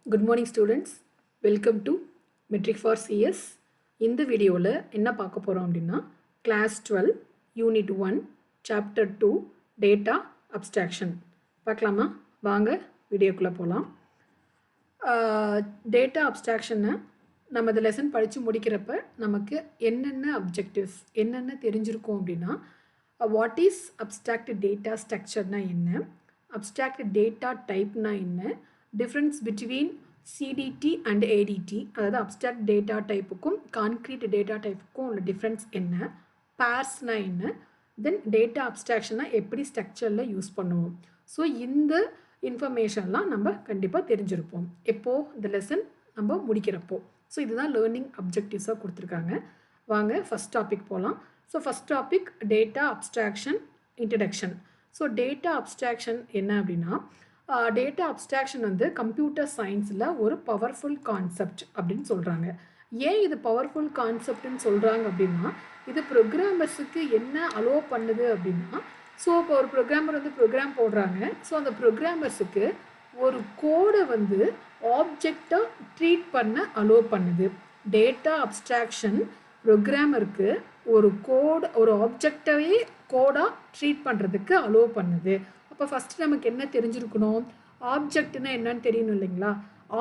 Good morning students. Welcome to Metric for CS. இந்த வீடியோவில் என்ன பார்க்க போகிறோம் அப்படின்னா class 12 unit 1 chapter 2 data abstraction பார்க்கலாமா? வாங்க வீடியோக்குள்ளே போகலாம். டேட்டா அப்ஸ்ட்ராக்ஷனை நம்ம இந்த லெசன் படித்து முடிக்கிறப்ப நமக்கு என்னென்ன அப்ஜெக்டிவ்ஸ் என்னென்ன தெரிஞ்சிருக்கும் அப்படின்னா வாட் இஸ் அப்ஸ்ட்ராக்ட் டேட்டா ஸ்ட்ரக்சர்னா என்ன, அப்ஸ்ட்ராக்ட் டேட்டா டைப்னா என்ன, difference between CDT and ADT அதாவது abstract data typeக்கும் concrete data typeக்கும் உள்ள difference என்ன, pairsனா என்ன, then data abstractionனா எப்படி ஸ்ட்ரக்சரில் யூஸ் பண்ணுவோம். ஸோ இந்த இன்ஃபர்மேஷன்லாம் நம்ம கண்டிப்பாக தெரிஞ்சிருப்போம் எப்போ இந்த லெசன் நம்ம முடிக்கிறப்போ. ஸோ இதுதான் லேர்னிங் அப்ஜெக்டிவ்ஸாக கொடுத்துருக்காங்க. வாங்க ஃபஸ்ட் டாபிக் போகலாம். So first topic data abstraction introduction. So data abstraction என்ன அப்படின்னா டேட்டா அப்ஸ்ட்ராக்ஷன் வந்து கம்ப்யூட்டர் சயின்ஸில் ஒரு பவர்ஃபுல் கான்செப்ட் அப்படின்னு சொல்கிறாங்க. ஏன் இது பவர்ஃபுல் கான்செப்ட்னு சொல்கிறாங்க அப்படின்னா இது ப்ரோக்ராமர்ஸுக்கு என்ன அலோவ் பண்ணுது அப்படின்னா, ஸோ இப்போ ஒரு ப்ரோக்ராமர் வந்து ப்ரோக்ராம் போடுறாங்க. ஸோ அந்த ப்ரோக்ராமர்ஸுக்கு ஒரு கோடை வந்து ஆப்ஜெக்டாக ட்ரீட் பண்ண அலோவ் பண்ணுது. டேட்டா அப்ஸ்ட்ராக்ஷன் ப்ரோக்ராமருக்கு ஒரு ஆப்ஜெக்டவே கோடாக ட்ரீட் பண்ணுறதுக்கு அலோவ் பண்ணுது. அப்போ ஃபஸ்ட்டு நமக்கு என்ன தெரிஞ்சிருக்கணும், ஆப்ஜெக்ட்னா என்னன்னு தெரியணும் இல்லைங்களா?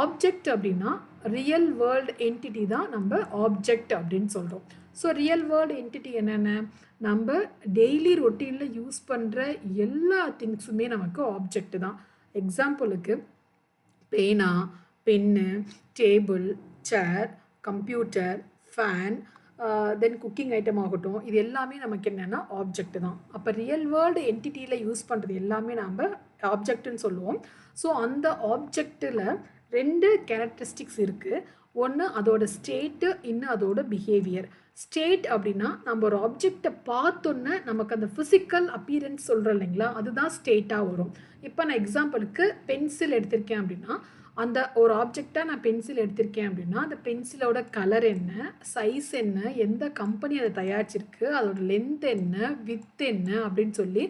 ஆப்ஜெக்ட் அப்படின்னா ரியல் வேர்ல்டு என்டிட்டி தான் நம்ம ஆப்ஜெக்ட் அப்படின்னு சொல்கிறோம். ஸோ ரியல் வேர்ல்டு என்டிட்டி என்னென்ன, நம்ம டெய்லி ரொட்டீனில் யூஸ் பண்ணுற எல்லா திங்ஸுமே நமக்கு ஆப்ஜெக்ட் தான். எக்ஸாம்பிளுக்கு பேனா, பென்னு, டேபிள், சேர், கம்ப்யூட்டர், ஃபேன், தென் குக்கிங் ஐட்டம் ஆகட்டும், இது எல்லாமே நமக்கு என்னென்னா ஆப்ஜெக்ட் தான். அப்போ ரியல் வேர்ல்டு என்டிட்டியில் யூஸ் பண்ணுறது எல்லாமே நம்ம ஆப்ஜெக்ட்னு சொல்லுவோம். ஸோ அந்த ஆப்ஜெக்டில் ரெண்டு கேரக்டரிஸ்டிக்ஸ் இருக்குது. ஒன்று அதோட ஸ்டேட்டு, இன்னும் அதோட பிஹேவியர். ஸ்டேட் அப்படின்னா நம்ம ஒரு ஆப்ஜெக்டை பார்த்தோன்னே நமக்கு அந்த ஃபிசிக்கல் அப்பியரன்ஸ் சொல்கிறோம் இல்லைங்களா, அதுதான் ஸ்டேட்டாக வரும். இப்போ நான் எக்ஸாம்பிளுக்கு பென்சில் எடுத்திருக்கேன் அப்படின்னா, அந்த ஒரு ஆப்ஜெக்டாக நான் பென்சில் எடுத்திருக்கேன் அப்படின்னா அந்த பென்சிலோட கலர் என்ன, சைஸ் என்ன, எந்த கம்பெனி அதை தயாரிச்சிருக்கு, அதோட லென்த் என்ன, வித் என்ன அப்படின்னு சொல்லி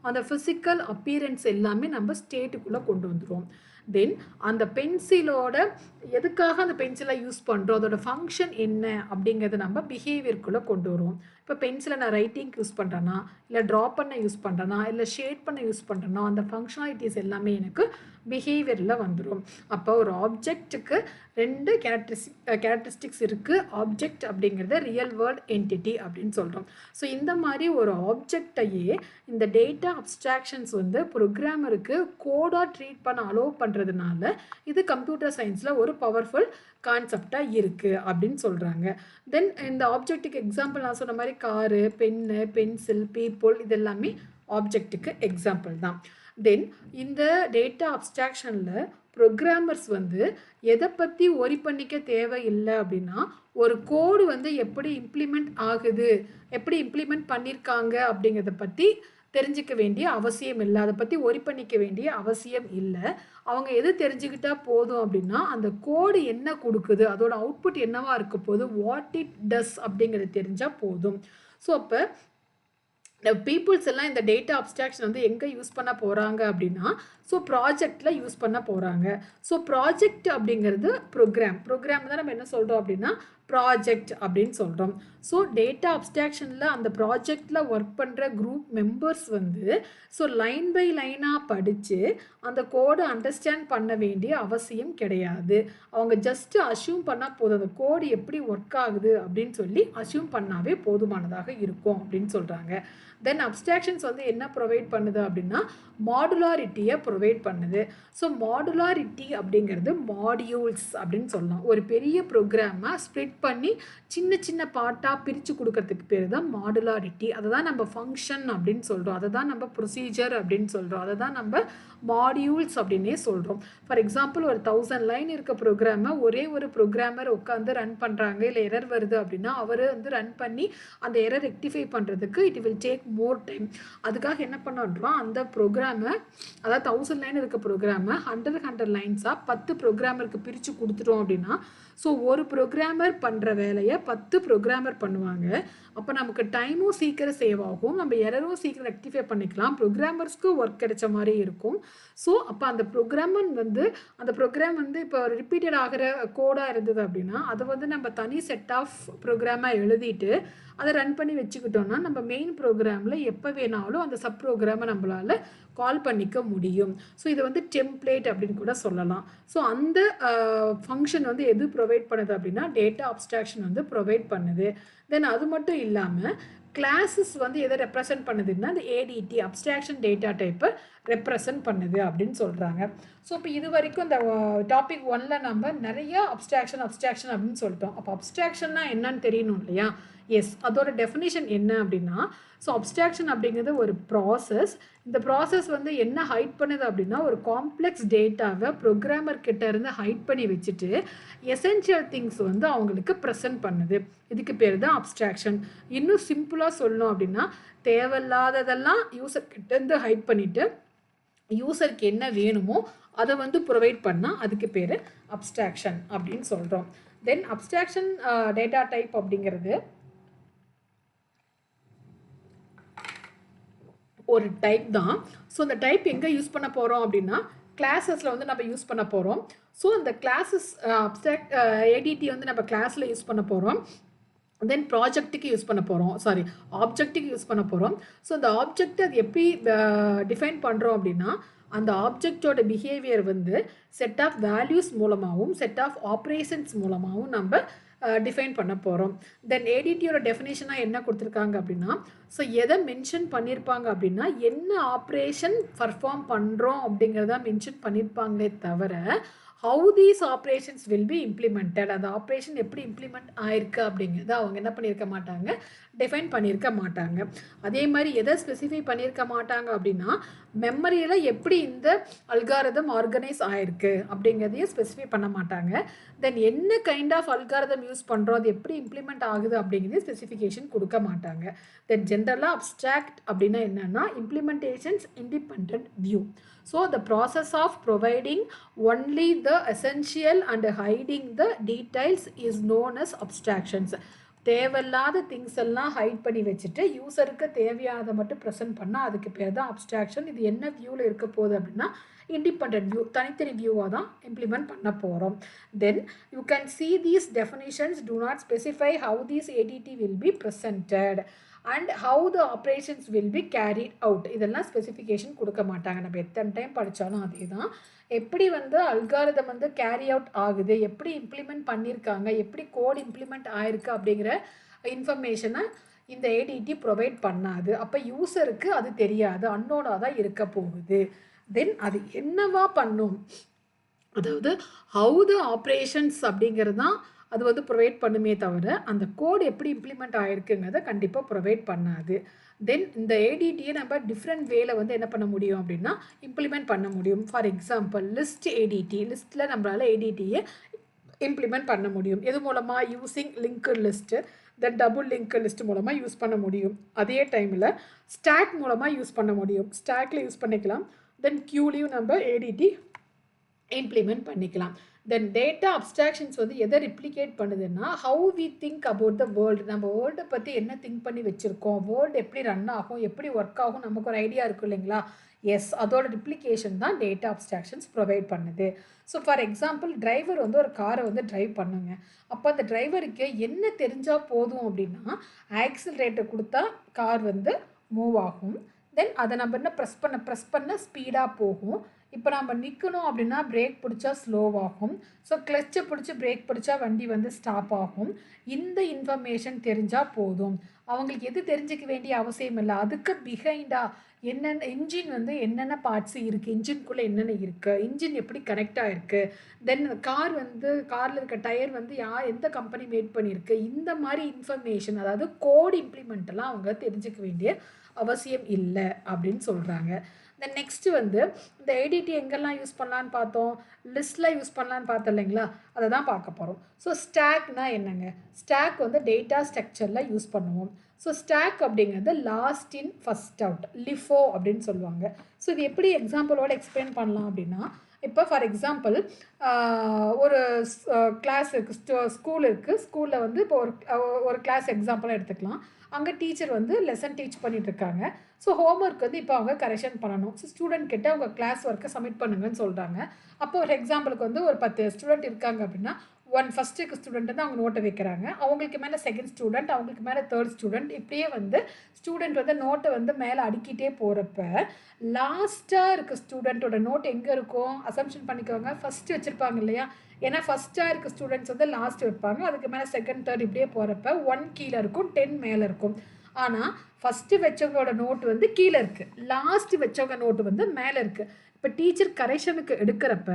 அந்த ஃபிசிக்கல் அப்பியரன்ஸ் எல்லாமே நம்ம ஸ்டேட்டுக்குள்ளே கொண்டு வந்துடுவோம். தென் அந்த பென்சிலோட எதுக்காக அந்த பென்சிலை யூஸ் பண்ணுறோம், அதோட ஃபங்க்ஷன் என்ன அப்படிங்கிறத நம்ம பிஹேவியருக்குள்ளே கொண்டு வருவோம். இப்போ பென்சிலை நான் ரைட்டிங்க்கு யூஸ் பண்ணுறேன்னா, இல்லை ட்ரா பண்ண யூஸ் பண்ணுறேன்னா, இல்லை ஷேட் பண்ண யூஸ் பண்ணுறேன்னா, அந்த ஃபங்க்ஷனாலிட்டிஸ் எல்லாமே எனக்கு பிஹேவியரில் வந்துடும். அப்போ ஒரு ஆப்ஜெக்ட்டுக்கு ரெண்டு கேரக்டரிஸ்டிக்ஸ் இருக்குது. ஆப்ஜெக்ட் அப்படிங்கிறத ரியல் வேர்ல்ட் என்டிட்டி அப்படின்னு சொல்கிறோம். ஸோ இந்த மாதிரி ஒரு ஆப்ஜெக்டையே இந்த டேட்டா அப்ஸ்ட்ராக்ஷன்ஸ் வந்து ப்ரோக்ராமருக்கு கோடாக ட்ரீட் பண்ண அலோவ் பண்ணுறதுனால இது கம்ப்யூட்டர் சயின்ஸில் ஒரு பவர்ஃபுல் கான்செப்டாக இருக்குது அப்படின்னு சொல்கிறாங்க. தென் இந்த ஆப்ஜெக்ட்டுக்கு எக்ஸாம்பிள் நான் சொன்ன மாதிரி காரு, பென்னு, பென்சில், பீப்புள், இது எல்லாமே ஆப்ஜெக்ட்டுக்கு எக்ஸாம்பிள் தான். தென் இந்த டேட்டா அப்ஸ்ட்ராக்ஷனில் ப்ரோக்ராமர்ஸ் வந்து எதை பற்றி ஒரி பண்ணிக்க தேவையில்லை அப்படின்னா, ஒரு கோடு வந்து எப்படி இம்ப்ளிமெண்ட் ஆகுது, எப்படி இம்ப்ளிமெண்ட் பண்ணியிருக்காங்க அப்படிங்கிறத பற்றி தெரிஞ்சிக்க வேண்டிய அவசியம் இல்லை. அதை பற்றி ஒரி பண்ணிக்க வேண்டிய அவசியம் இல்லை. அவங்க எது தெரிஞ்சுக்கிட்டா போதும் அப்படின்னா, அந்த கோடு என்ன கொடுக்குது, அதோட அவுட்புட் என்னவா இருக்க போகுது, வாட் இட் டஸ் அப்படிங்கிறது தெரிஞ்சால் போதும். ஸோ அப்போ பீப்புள்ஸ் எல்லாம் இந்த டேட்டா அப்ஸ்ட்ராக்ஷன் வந்து எங்கே யூஸ் பண்ண போகிறாங்க அப்படின்னா, ஸோ ப்ராஜெக்டில் யூஸ் பண்ண போகிறாங்க. ஸோ ப்ராஜெக்ட் அப்படிங்கிறது ப்ரோக்ராம் தான் நம்ம என்ன சொல்கிறோம் அப்படின்னா ப்ராஜெக்ட் அப்படின்னு சொல்கிறோம். ஸோ டேட்டா அப்ஸ்ட்ராக்ஷனில் அந்த ப்ராஜெக்டில் ஒர்க் பண்ணுற குரூப் மெம்பர்ஸ் வந்து ஸோ லைன் பை லைனாக படித்து அந்த கோடை அண்டர்ஸ்டாண்ட் பண்ண வேண்டிய அவசியம் கிடையாது. அவங்க ஜஸ்ட்டு அஸ்யூம் பண்ணால் போதும், அந்த கோடு எப்படி ஒர்க் ஆகுது அப்படின்னு சொல்லி அஸ்யூம் பண்ணாவே போதுமானதாக இருக்கும் அப்படின்னு சொல்கிறாங்க. தென் அப்ஸ்ட்ராக்ஷன்ஸ் வந்து என்ன ப்ரொவைட் பண்ணுது அப்படின்னா மாடுலாரிட்டியை ப்ரொவைட் பண்ணுது. ஸோ மாடுலாரிட்டி அப்படிங்கிறது மாடியூல்ஸ் அப்படின்னு சொல்லலாம். ஒரு பெரிய ப்ரோக்ராமை ஸ்ப்ளிட் பண்ணி சின்ன சின்ன பார்ட்டாக பிரித்து கொடுக்கறதுக்கு பேர் தான் மாடுலாரிட்டி. அதை தான் நம்ம ஃபங்க்ஷன் அப்படின்னு சொல்கிறோம், அதை தான் நம்ம ப்ரொசீஜர் அப்படின்னு சொல்கிறோம், அதை தான் நம்ம மாடியூல்ஸ் அப்படின்னே சொல்கிறோம். ஃபார் எக்ஸாம்பிள் ஒரு 1000 லைன் இருக்க ப்ரோக்ராமை ஒரே ஒரு ப்ரோக்ராமர் உட்காந்து ரன் பண்ணுறாங்க, இல்லை எரர் வருது அப்படின்னா அவர் வந்து ரன் பண்ணி அந்த எரர் ரெக்டிஃபை பண்ணுறதுக்கு it will take more time. அதுக்காக என்ன பண்ணுறோம், அந்த ப்ரோக்ராமை அதாவது 1000 லைன் இருக்க ப்ரோக்ராமை 100 லைன்ஸாக 10 ப்ரோக்ராமருக்கு பிரித்து கொடுத்துட்டோம் அப்படின்னா ஸோ ஒரு ப்ரோக்ராமர் பண்ணுற வேலையை 10 ப்ரோக்ராமர் பண்ணுவாங்க. அப்போ நமக்கு டைமும் சீக்கிரம் சேவ் ஆகும், நம்ம எரரும் சீக்கிரம் ரெக்டிஃபை பண்ணிக்கலாம், ப்ரோக்ராமர்ஸ்க்கு ஒர்க் கிடைச்ச மாதிரி இருக்கும். ஸோ அப்போ அந்த ப்ரோக்ராம் வந்து இப்போ ரிப்பீட்டட் ஆகிற கோடாக இருந்தது அப்படின்னா அதை வந்து நம்ம தனி செட் ஆஃப் ப்ரோக்ராமாக எழுதிட்டு அதை ரன் பண்ணி வச்சுக்கிட்டோம்னா நம்ம மெயின் ப்ரோக்ராமில் எப்போ வேணாலும் அந்த சப் ப்ரோக்ராமை நம்மளால் கால் பண்ணிக்க முடியும். ஸோ இது வந்து டெம்ப்ளேட் அப்படின்னு கூட சொல்லலாம். ஸோ அந்த ஃபங்க்ஷன் வந்து எது ப்ரொவைட் பண்ணுது அப்படின்னா டேட்டா அப்ஸ்ட்ராக்ஷன் வந்து ப்ரொவைட் பண்ணுது. தென் அது மட்டும் இல்லாமல் கிளாஸஸ் வந்து எதை ரெப்ரசன்ட் பண்ணுதுன்னா அந்த ஏடிடி அப்ஸ்ட்ராக்ஷன் டேட்டா டைப்பை ரெப்ரசன்ட் பண்ணுது அப்படின்னு சொல்கிறாங்க. ஸோ இப்போ இது வரைக்கும் இந்த டாபிக் 1ல் நம்ம நிறைய அப்ஸ்ட்ராக்ஷன் அப்படின்னு சொல்லிட்டோம். அப்போ அப்ஸ்ட்ராக்ஷன்னா என்னன்னு தெரியணும் இல்லையா? எஸ், அதோட டெஃபினிஷன் என்ன அப்படின்னா ஸோ அப்ஸ்ட்ராக்ஷன் அப்படிங்கிறது ஒரு ப்ராசஸ். இந்த ப்ராசஸ் வந்து என்ன ஹைட் பண்ணுது அப்படின்னா ஒரு காம்ப்ளெக்ஸ் டேட்டாவை ப்ரோக்ராமர் கிட்ட இருந்து ஹைட் பண்ணி வச்சுட்டு எசென்ஷியல் திங்ஸ் வந்து அவங்களுக்கு ப்ரெசென்ட் பண்ணுது. இதுக்கு பேர் தான் அப்ஸ்ட்ராக்ஷன். இன்னும் சிம்பிளாக சொல்லணும் அப்படின்னா தேவையில்லாததெல்லாம் யூசர் கிட்ட இருந்து ஹைட் பண்ணிவிட்டு யூசருக்கு என்ன வேணுமோ அதை வந்து ப்ரொவைட் பண்ணால் அதுக்கு பேர் அப்ஸ்ட்ராக்ஷன் அப்படின்னு சொல்கிறோம். தென் அப்ஸ்ட்ராக்ஷன் டேட்டா டைப் அப்படிங்கிறது ஒரு டைப் தான். ஸோ அந்த டைப் எங்கே யூஸ் பண்ண போகிறோம் அப்படின்னா கிளாஸஸில் வந்து நம்ம யூஸ் பண்ண போகிறோம். ஸோ அந்த கிளாஸஸ் அப்ஸ்ட்ராக்ட் ஏடிடி வந்து நம்ம கிளாஸில் யூஸ் பண்ண போகிறோம். தென் ப்ராஜெக்ட்டுக்கு யூஸ் பண்ண போகிறோம், ஆப்ஜெக்ட்டுக்கு யூஸ் பண்ண போகிறோம். ஸோ அந்த ஆப்ஜெக்ட் அது எப்படி டிஃபைன் பண்ணுறோம் அப்படின்னா அந்த ஆப்ஜெக்டோட பிஹேவியர் வந்து செட் ஆஃப் வேல்யூஸ் மூலமாகவும் செட் ஆஃப் ஆப்ரேஷன்ஸ் மூலமாகவும் நம்ம டிஃபைன் பண்ண போகிறோம். தென் ஏடிடியோட டெஃபினேஷனாக என்ன கொடுத்துருக்காங்க அப்படின்னா ஸோ எதை மென்ஷன் பண்ணியிருப்பாங்க அப்படின்னா என்ன ஆப்ரேஷன் பர்ஃபார்ம் பண்ணுறோம் அப்படிங்கிறத மென்ஷன் பண்ணியிருப்பாங்களே தவிர how these operations will be implemented, அந்த ஆப்ரேஷன் எப்படி இம்ப்ளிமெண்ட் ஆயிருக்கு அப்படிங்கிறத அவங்க என்ன பண்ணியிருக்க மாட்டாங்க, டிஃபைன் பண்ணியிருக்க மாட்டாங்க. அதே மாதிரி எதை ஸ்பெசிஃபை பண்ணியிருக்க மாட்டாங்க அப்படின்னா மெமரியில் எப்படி இந்த அல்காரிதம் ஆர்கனைஸ் ஆயிருக்கு அப்படிங்கிறதையும் ஸ்பெசிஃபை பண்ண மாட்டாங்க. தென் என்ன கைண்ட் ஆஃப் அல்காரிதம் யூஸ் பண்ணுறோம், அது எப்படி இம்ப்ளிமெண்ட் ஆகுது அப்படிங்கிறதையும் ஸ்பெசிஃபிகேஷன் கொடுக்க மாட்டாங்க. தென் ஜென்ரலாக அப்ஸ்ட்ராக்ட் அப்படின்னா என்னென்னா implementations independent view. So the process of providing only the essential and hiding the details is known as abstractions. தேவையில்லாத திங்ஸ் எல்லாம் ஹைட் பண்ணி வச்சுட்டு யூசருக்கு தேவையானதை மட்டும் ப்ரெசென்ட் பண்ணால் அதுக்கு பேர் தான் அப்ஸ்ட்ராக்ஷன். இது என்ன வியூவில் இருக்க போகுது அப்படின்னா இண்டிபெண்ட் வியூ, தனித்தனி வியூவாக தான் இம்ப்ளிமெண்ட் பண்ண போகிறோம். Then you can see these definitions do not specify how these ADT will be presented and how the operations will be carried out. இதெல்லாம் ஸ்பெசிஃபிகேஷன் கொடுக்க மாட்டாங்க. நம்ம எத்தனை டைம் படித்தாலும் அதே தான். எப்படி வந்து அல்காரிதம் வந்து கேரி அவுட் ஆகுது, எப்படி இம்ப்ளிமெண்ட் பண்ணியிருக்காங்க, எப்படி கோட் இம்ப்ளிமெண்ட் ஆயிருக்கு அப்படிங்கிற இன்ஃபர்மேஷனை இந்த ஏடிடி ப்ரொவைட் பண்ணாது. அப்போ யூசருக்கு அது தெரியாது, அன்னோனாக தான் இருக்க போகுது. தென் அது என்னவா பண்ணும், அதாவது ஹவு த ஆப்ரேஷன்ஸ் அப்படிங்கிறது தான் அது வந்து ப்ரொவைட் பண்ணுமே தவிர அந்த கோட் எப்படி இம்ப்ளிமெண்ட் ஆகிருக்குங்கிறத கண்டிப்பாக ப்ரொவைட் பண்ணாது. தென் இந்த ஏடிடியை நம்ம டிஃப்ரெண்ட் வேல வந்து என்ன பண்ண முடியும் அப்படின்னா இம்ப்ளிமெண்ட் பண்ண முடியும். ஃபார் எக்ஸாம்பிள் லிஸ்ட் ஏடிடி, லிஸ்ட்டில் நம்மளால் ஏடிடியை இம்ப்ளிமெண்ட் பண்ண முடியும். எது மூலமாக, யூஸிங் லிங்க்டு லிஸ்ட்டு, தென் டபுள் லிங்க் லிஸ்ட் மூலமாக யூஸ் பண்ண முடியும். அதே டைமில் ஸ்டாக் மூலமாக யூஸ் பண்ண முடியும், ஸ்டாக்கில் யூஸ் பண்ணிக்கலாம். தென் கியூலையும் நம்ம ஏடிடி இம்ப்ளிமெண்ட் பண்ணிக்கலாம். தென் டேட்டா அப்ஸ்ட்ராக்ஷன்ஸ் வந்து எதை ரிப்ளிகேட் பண்ணுதுன்னா how we think about the world, நம்ம வேர்ல்டை பற்றி என்ன திங்க் பண்ணி வச்சுருக்கோம், வேர்ல்டு எப்படி ரன் ஆகும், எப்படி ஒர்க் ஆகும், நமக்கு ஒரு ஐடியா இருக்கும் இல்லைங்களா? எஸ், அதோட ரிப்ளிகேஷன் தான் டேட்டா அப்ஸ்ட்ராக்ஷன்ஸ் ப்ரொவைட் பண்ணுது. ஸோ ஃபார் எக்ஸாம்பிள் டிரைவர் வந்து ஒரு காரை வந்து ட்ரைவ் பண்ணுங்க. அப்போ அந்த டிரைவருக்கு என்ன தெரிஞ்சால் போதும் அப்படின்னா ஆக்சிலரேட்டர் கொடுத்தா கார் வந்து மூவ் ஆகும். தென் அதை நம்ம என்ன ப்ரெஸ் பண்ண ஸ்பீடாக போகும். இப்போ நம்ம நிற்கணும் அப்படின்னா பிரேக் பிடிச்சா ஸ்லோவாகும். ஸோ கிளச்சை பிடிச்சி பிரேக் பிடிச்சா வண்டி வந்து ஸ்டாப் ஆகும். இந்த இன்ஃபர்மேஷன் தெரிஞ்சால் போதும், அவங்களுக்கு எது தெரிஞ்சிக்க வேண்டிய அவசியம் இல்லை. அதுக்கு பிஹைண்டாக என்னென்ன இன்ஜின் வந்து என்னென்ன பார்ட்ஸு இருக்குது, இன்ஜின்குள்ளே என்னென்ன இருக்குது, இன்ஜின் எப்படி கனெக்ட் ஆகிருக்கு, தென் கார் வந்து காரில் இருக்க டயர் வந்து எந்த கம்பெனி மேட் பண்ணியிருக்கு, இந்த மாதிரி இன்ஃபர்மேஷன், அதாவது கோட் இம்ப்ளிமெண்ட்டெல்லாம் அவங்க தெரிஞ்சிக்க வேண்டிய அவசியம் இல்லை அப்படின்னு சொல்கிறாங்க. தென் நெக்ஸ்ட்டு வந்து இந்த ஏடிடி எங்கெல்லாம் யூஸ் பண்ணலான்னு பார்த்தோம், லிஸ்ட்டில் யூஸ் பண்ணலான்னு பார்த்தோம் இல்லைங்களா, அதை தான் பார்க்க போகிறோம். ஸோ ஸ்டாக்னா என்னங்க, ஸ்டாக் வந்து டேட்டா ஸ்ட்ரக்சரில் யூஸ் பண்ணுவோம். ஸோ ஸ்டாக் அப்படிங்கிறது லாஸ்ட் இன் ஃபர்ஸ்ட் அவுட், லிஃபோ அப்படின்னு சொல்லுவாங்க. ஸோ இது எப்படி எக்ஸாம்பிளோட எக்ஸ்பிளைன் பண்ணலாம் அப்படின்னா, இப்போ ஃபார் எக்ஸாம்பிள் ஒரு கிளாஸ் இருக்குது, ஸ்கூல் இருக்குது. ஸ்கூலில் வந்து இப்போ ஒரு கிளாஸ் எக்ஸாம்பிளாக எடுத்துக்கலாம். அங்கே டீச்சர் வந்து லெசன் டீச் பண்ணிகிட்ருக்காங்க. ஸோ ஹோம்ஒர்க் வந்து இப்போ அவங்க கரெக்ஷன் பண்ணணும். ஸோ ஸ்டூடெண்ட் கிட்ட அவங்க கிளாஸ் ஒர்க்கை சப்மிட் பண்ணுங்கன்னு சொல்கிறாங்க. அப்போ ஒரு எக்ஸாம்பிளுக்கு வந்து ஒரு 10 ஸ்டூடெண்ட் இருக்காங்க அப்படின்னா, ஃபஸ்ட்டுக்கு ஸ்டூடெண்ட் வந்து அவங்க நோட்டை வைக்கிறாங்க. அவங்களுக்கு மேலே செகண்ட் ஸ்டூடெண்ட், அவங்களுக்கு மேலே தேர்ட் ஸ்டூடெண்ட், இப்படியே வந்து ஸ்டூடெண்ட் வந்து நோட்டை வந்து மேலே அடுக்கிட்டே போகிறப்ப லாஸ்ட்டாக இருக்க ஸ்டூடெண்ட்டோட நோட் எங்கே இருக்கும்? அசம்ஷன் பண்ணிக்கோங்க, ஃபஸ்ட்டு வச்சுருப்பாங்க இல்லையா? ஏன்னா ஃபஸ்ட்டாக இருக்க ஸ்டூடெண்ட்ஸ் வந்து லாஸ்ட் வைப்பாங்க. அதுக்கு மேலே செகண்ட், தேர்ட் இப்படியே போகிறப்ப 1 கீழே இருக்கும், 10 மேலே இருக்கும். ஆனால் ஃபஸ்ட்டு வச்சவங்களோட நோட்டு வந்து கீழே இருக்குது, லாஸ்ட்டு வச்சவங்க நோட்டு வந்து மேலே இருக்குது. இப்போ டீச்சர் கரெக்ஷனுக்கு எடுக்கிறப்ப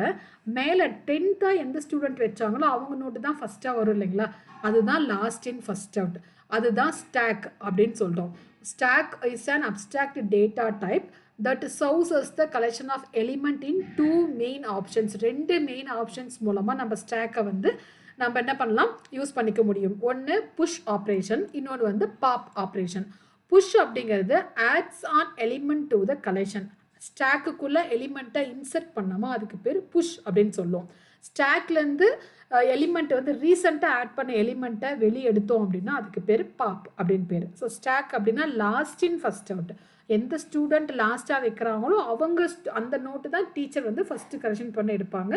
மேலே 10th எந்த ஸ்டூடெண்ட் வச்சாங்களோ அவங்க நோட்டு தான் ஃபஸ்ட்டாக வரும் இல்லைங்களா? அதுதான் லாஸ்ட் இன் ஃபஸ்ட் அவுட். அதுதான் ஸ்டாக் அப்படின்னு சொல்கிறோம். Stack is an abstract data type that serves as the collection of element in two main options. 2 main options மூலமாக நம்ம ஸ்டாக்கை வந்து நம்ம என்ன பண்ணலாம், யூஸ் பண்ணிக்க முடியும். ஒன்று புஷ் ஆப்ரேஷன், இன்னொன்று வந்து பாப் ஆப்ரேஷன். புஷ் அப்படிங்கிறது adds an element to the collection. ஸ்டாக்குக்குள்ளே எலிமெண்ட்டை இன்சர்ட் பண்ணாமல் அதுக்கு பேர் புஷ் அப்படின்னு சொல்லுவோம். ஸ்டாக்லேருந்து எலிமெண்ட் வந்து ரீசெண்டாக ஆட் பண்ண எலிமெண்ட்டை வெளியே எடுத்தோம் அப்படின்னா அதுக்கு பேர் பாப் அப்படின்னு பேர். ஸோ ஸ்டாக் அப்படின்னா லாஸ்ட் இன் ஃபஸ்ட் அவுட். எந்த ஸ்டூடெண்ட் லாஸ்ட்டாக வைக்கிறாங்களோ அவங்க அந்த நோட்டு தான் டீச்சர் வந்து ஃபஸ்ட்டு கரெக்ஷன் பண்ணி எடுப்பாங்க.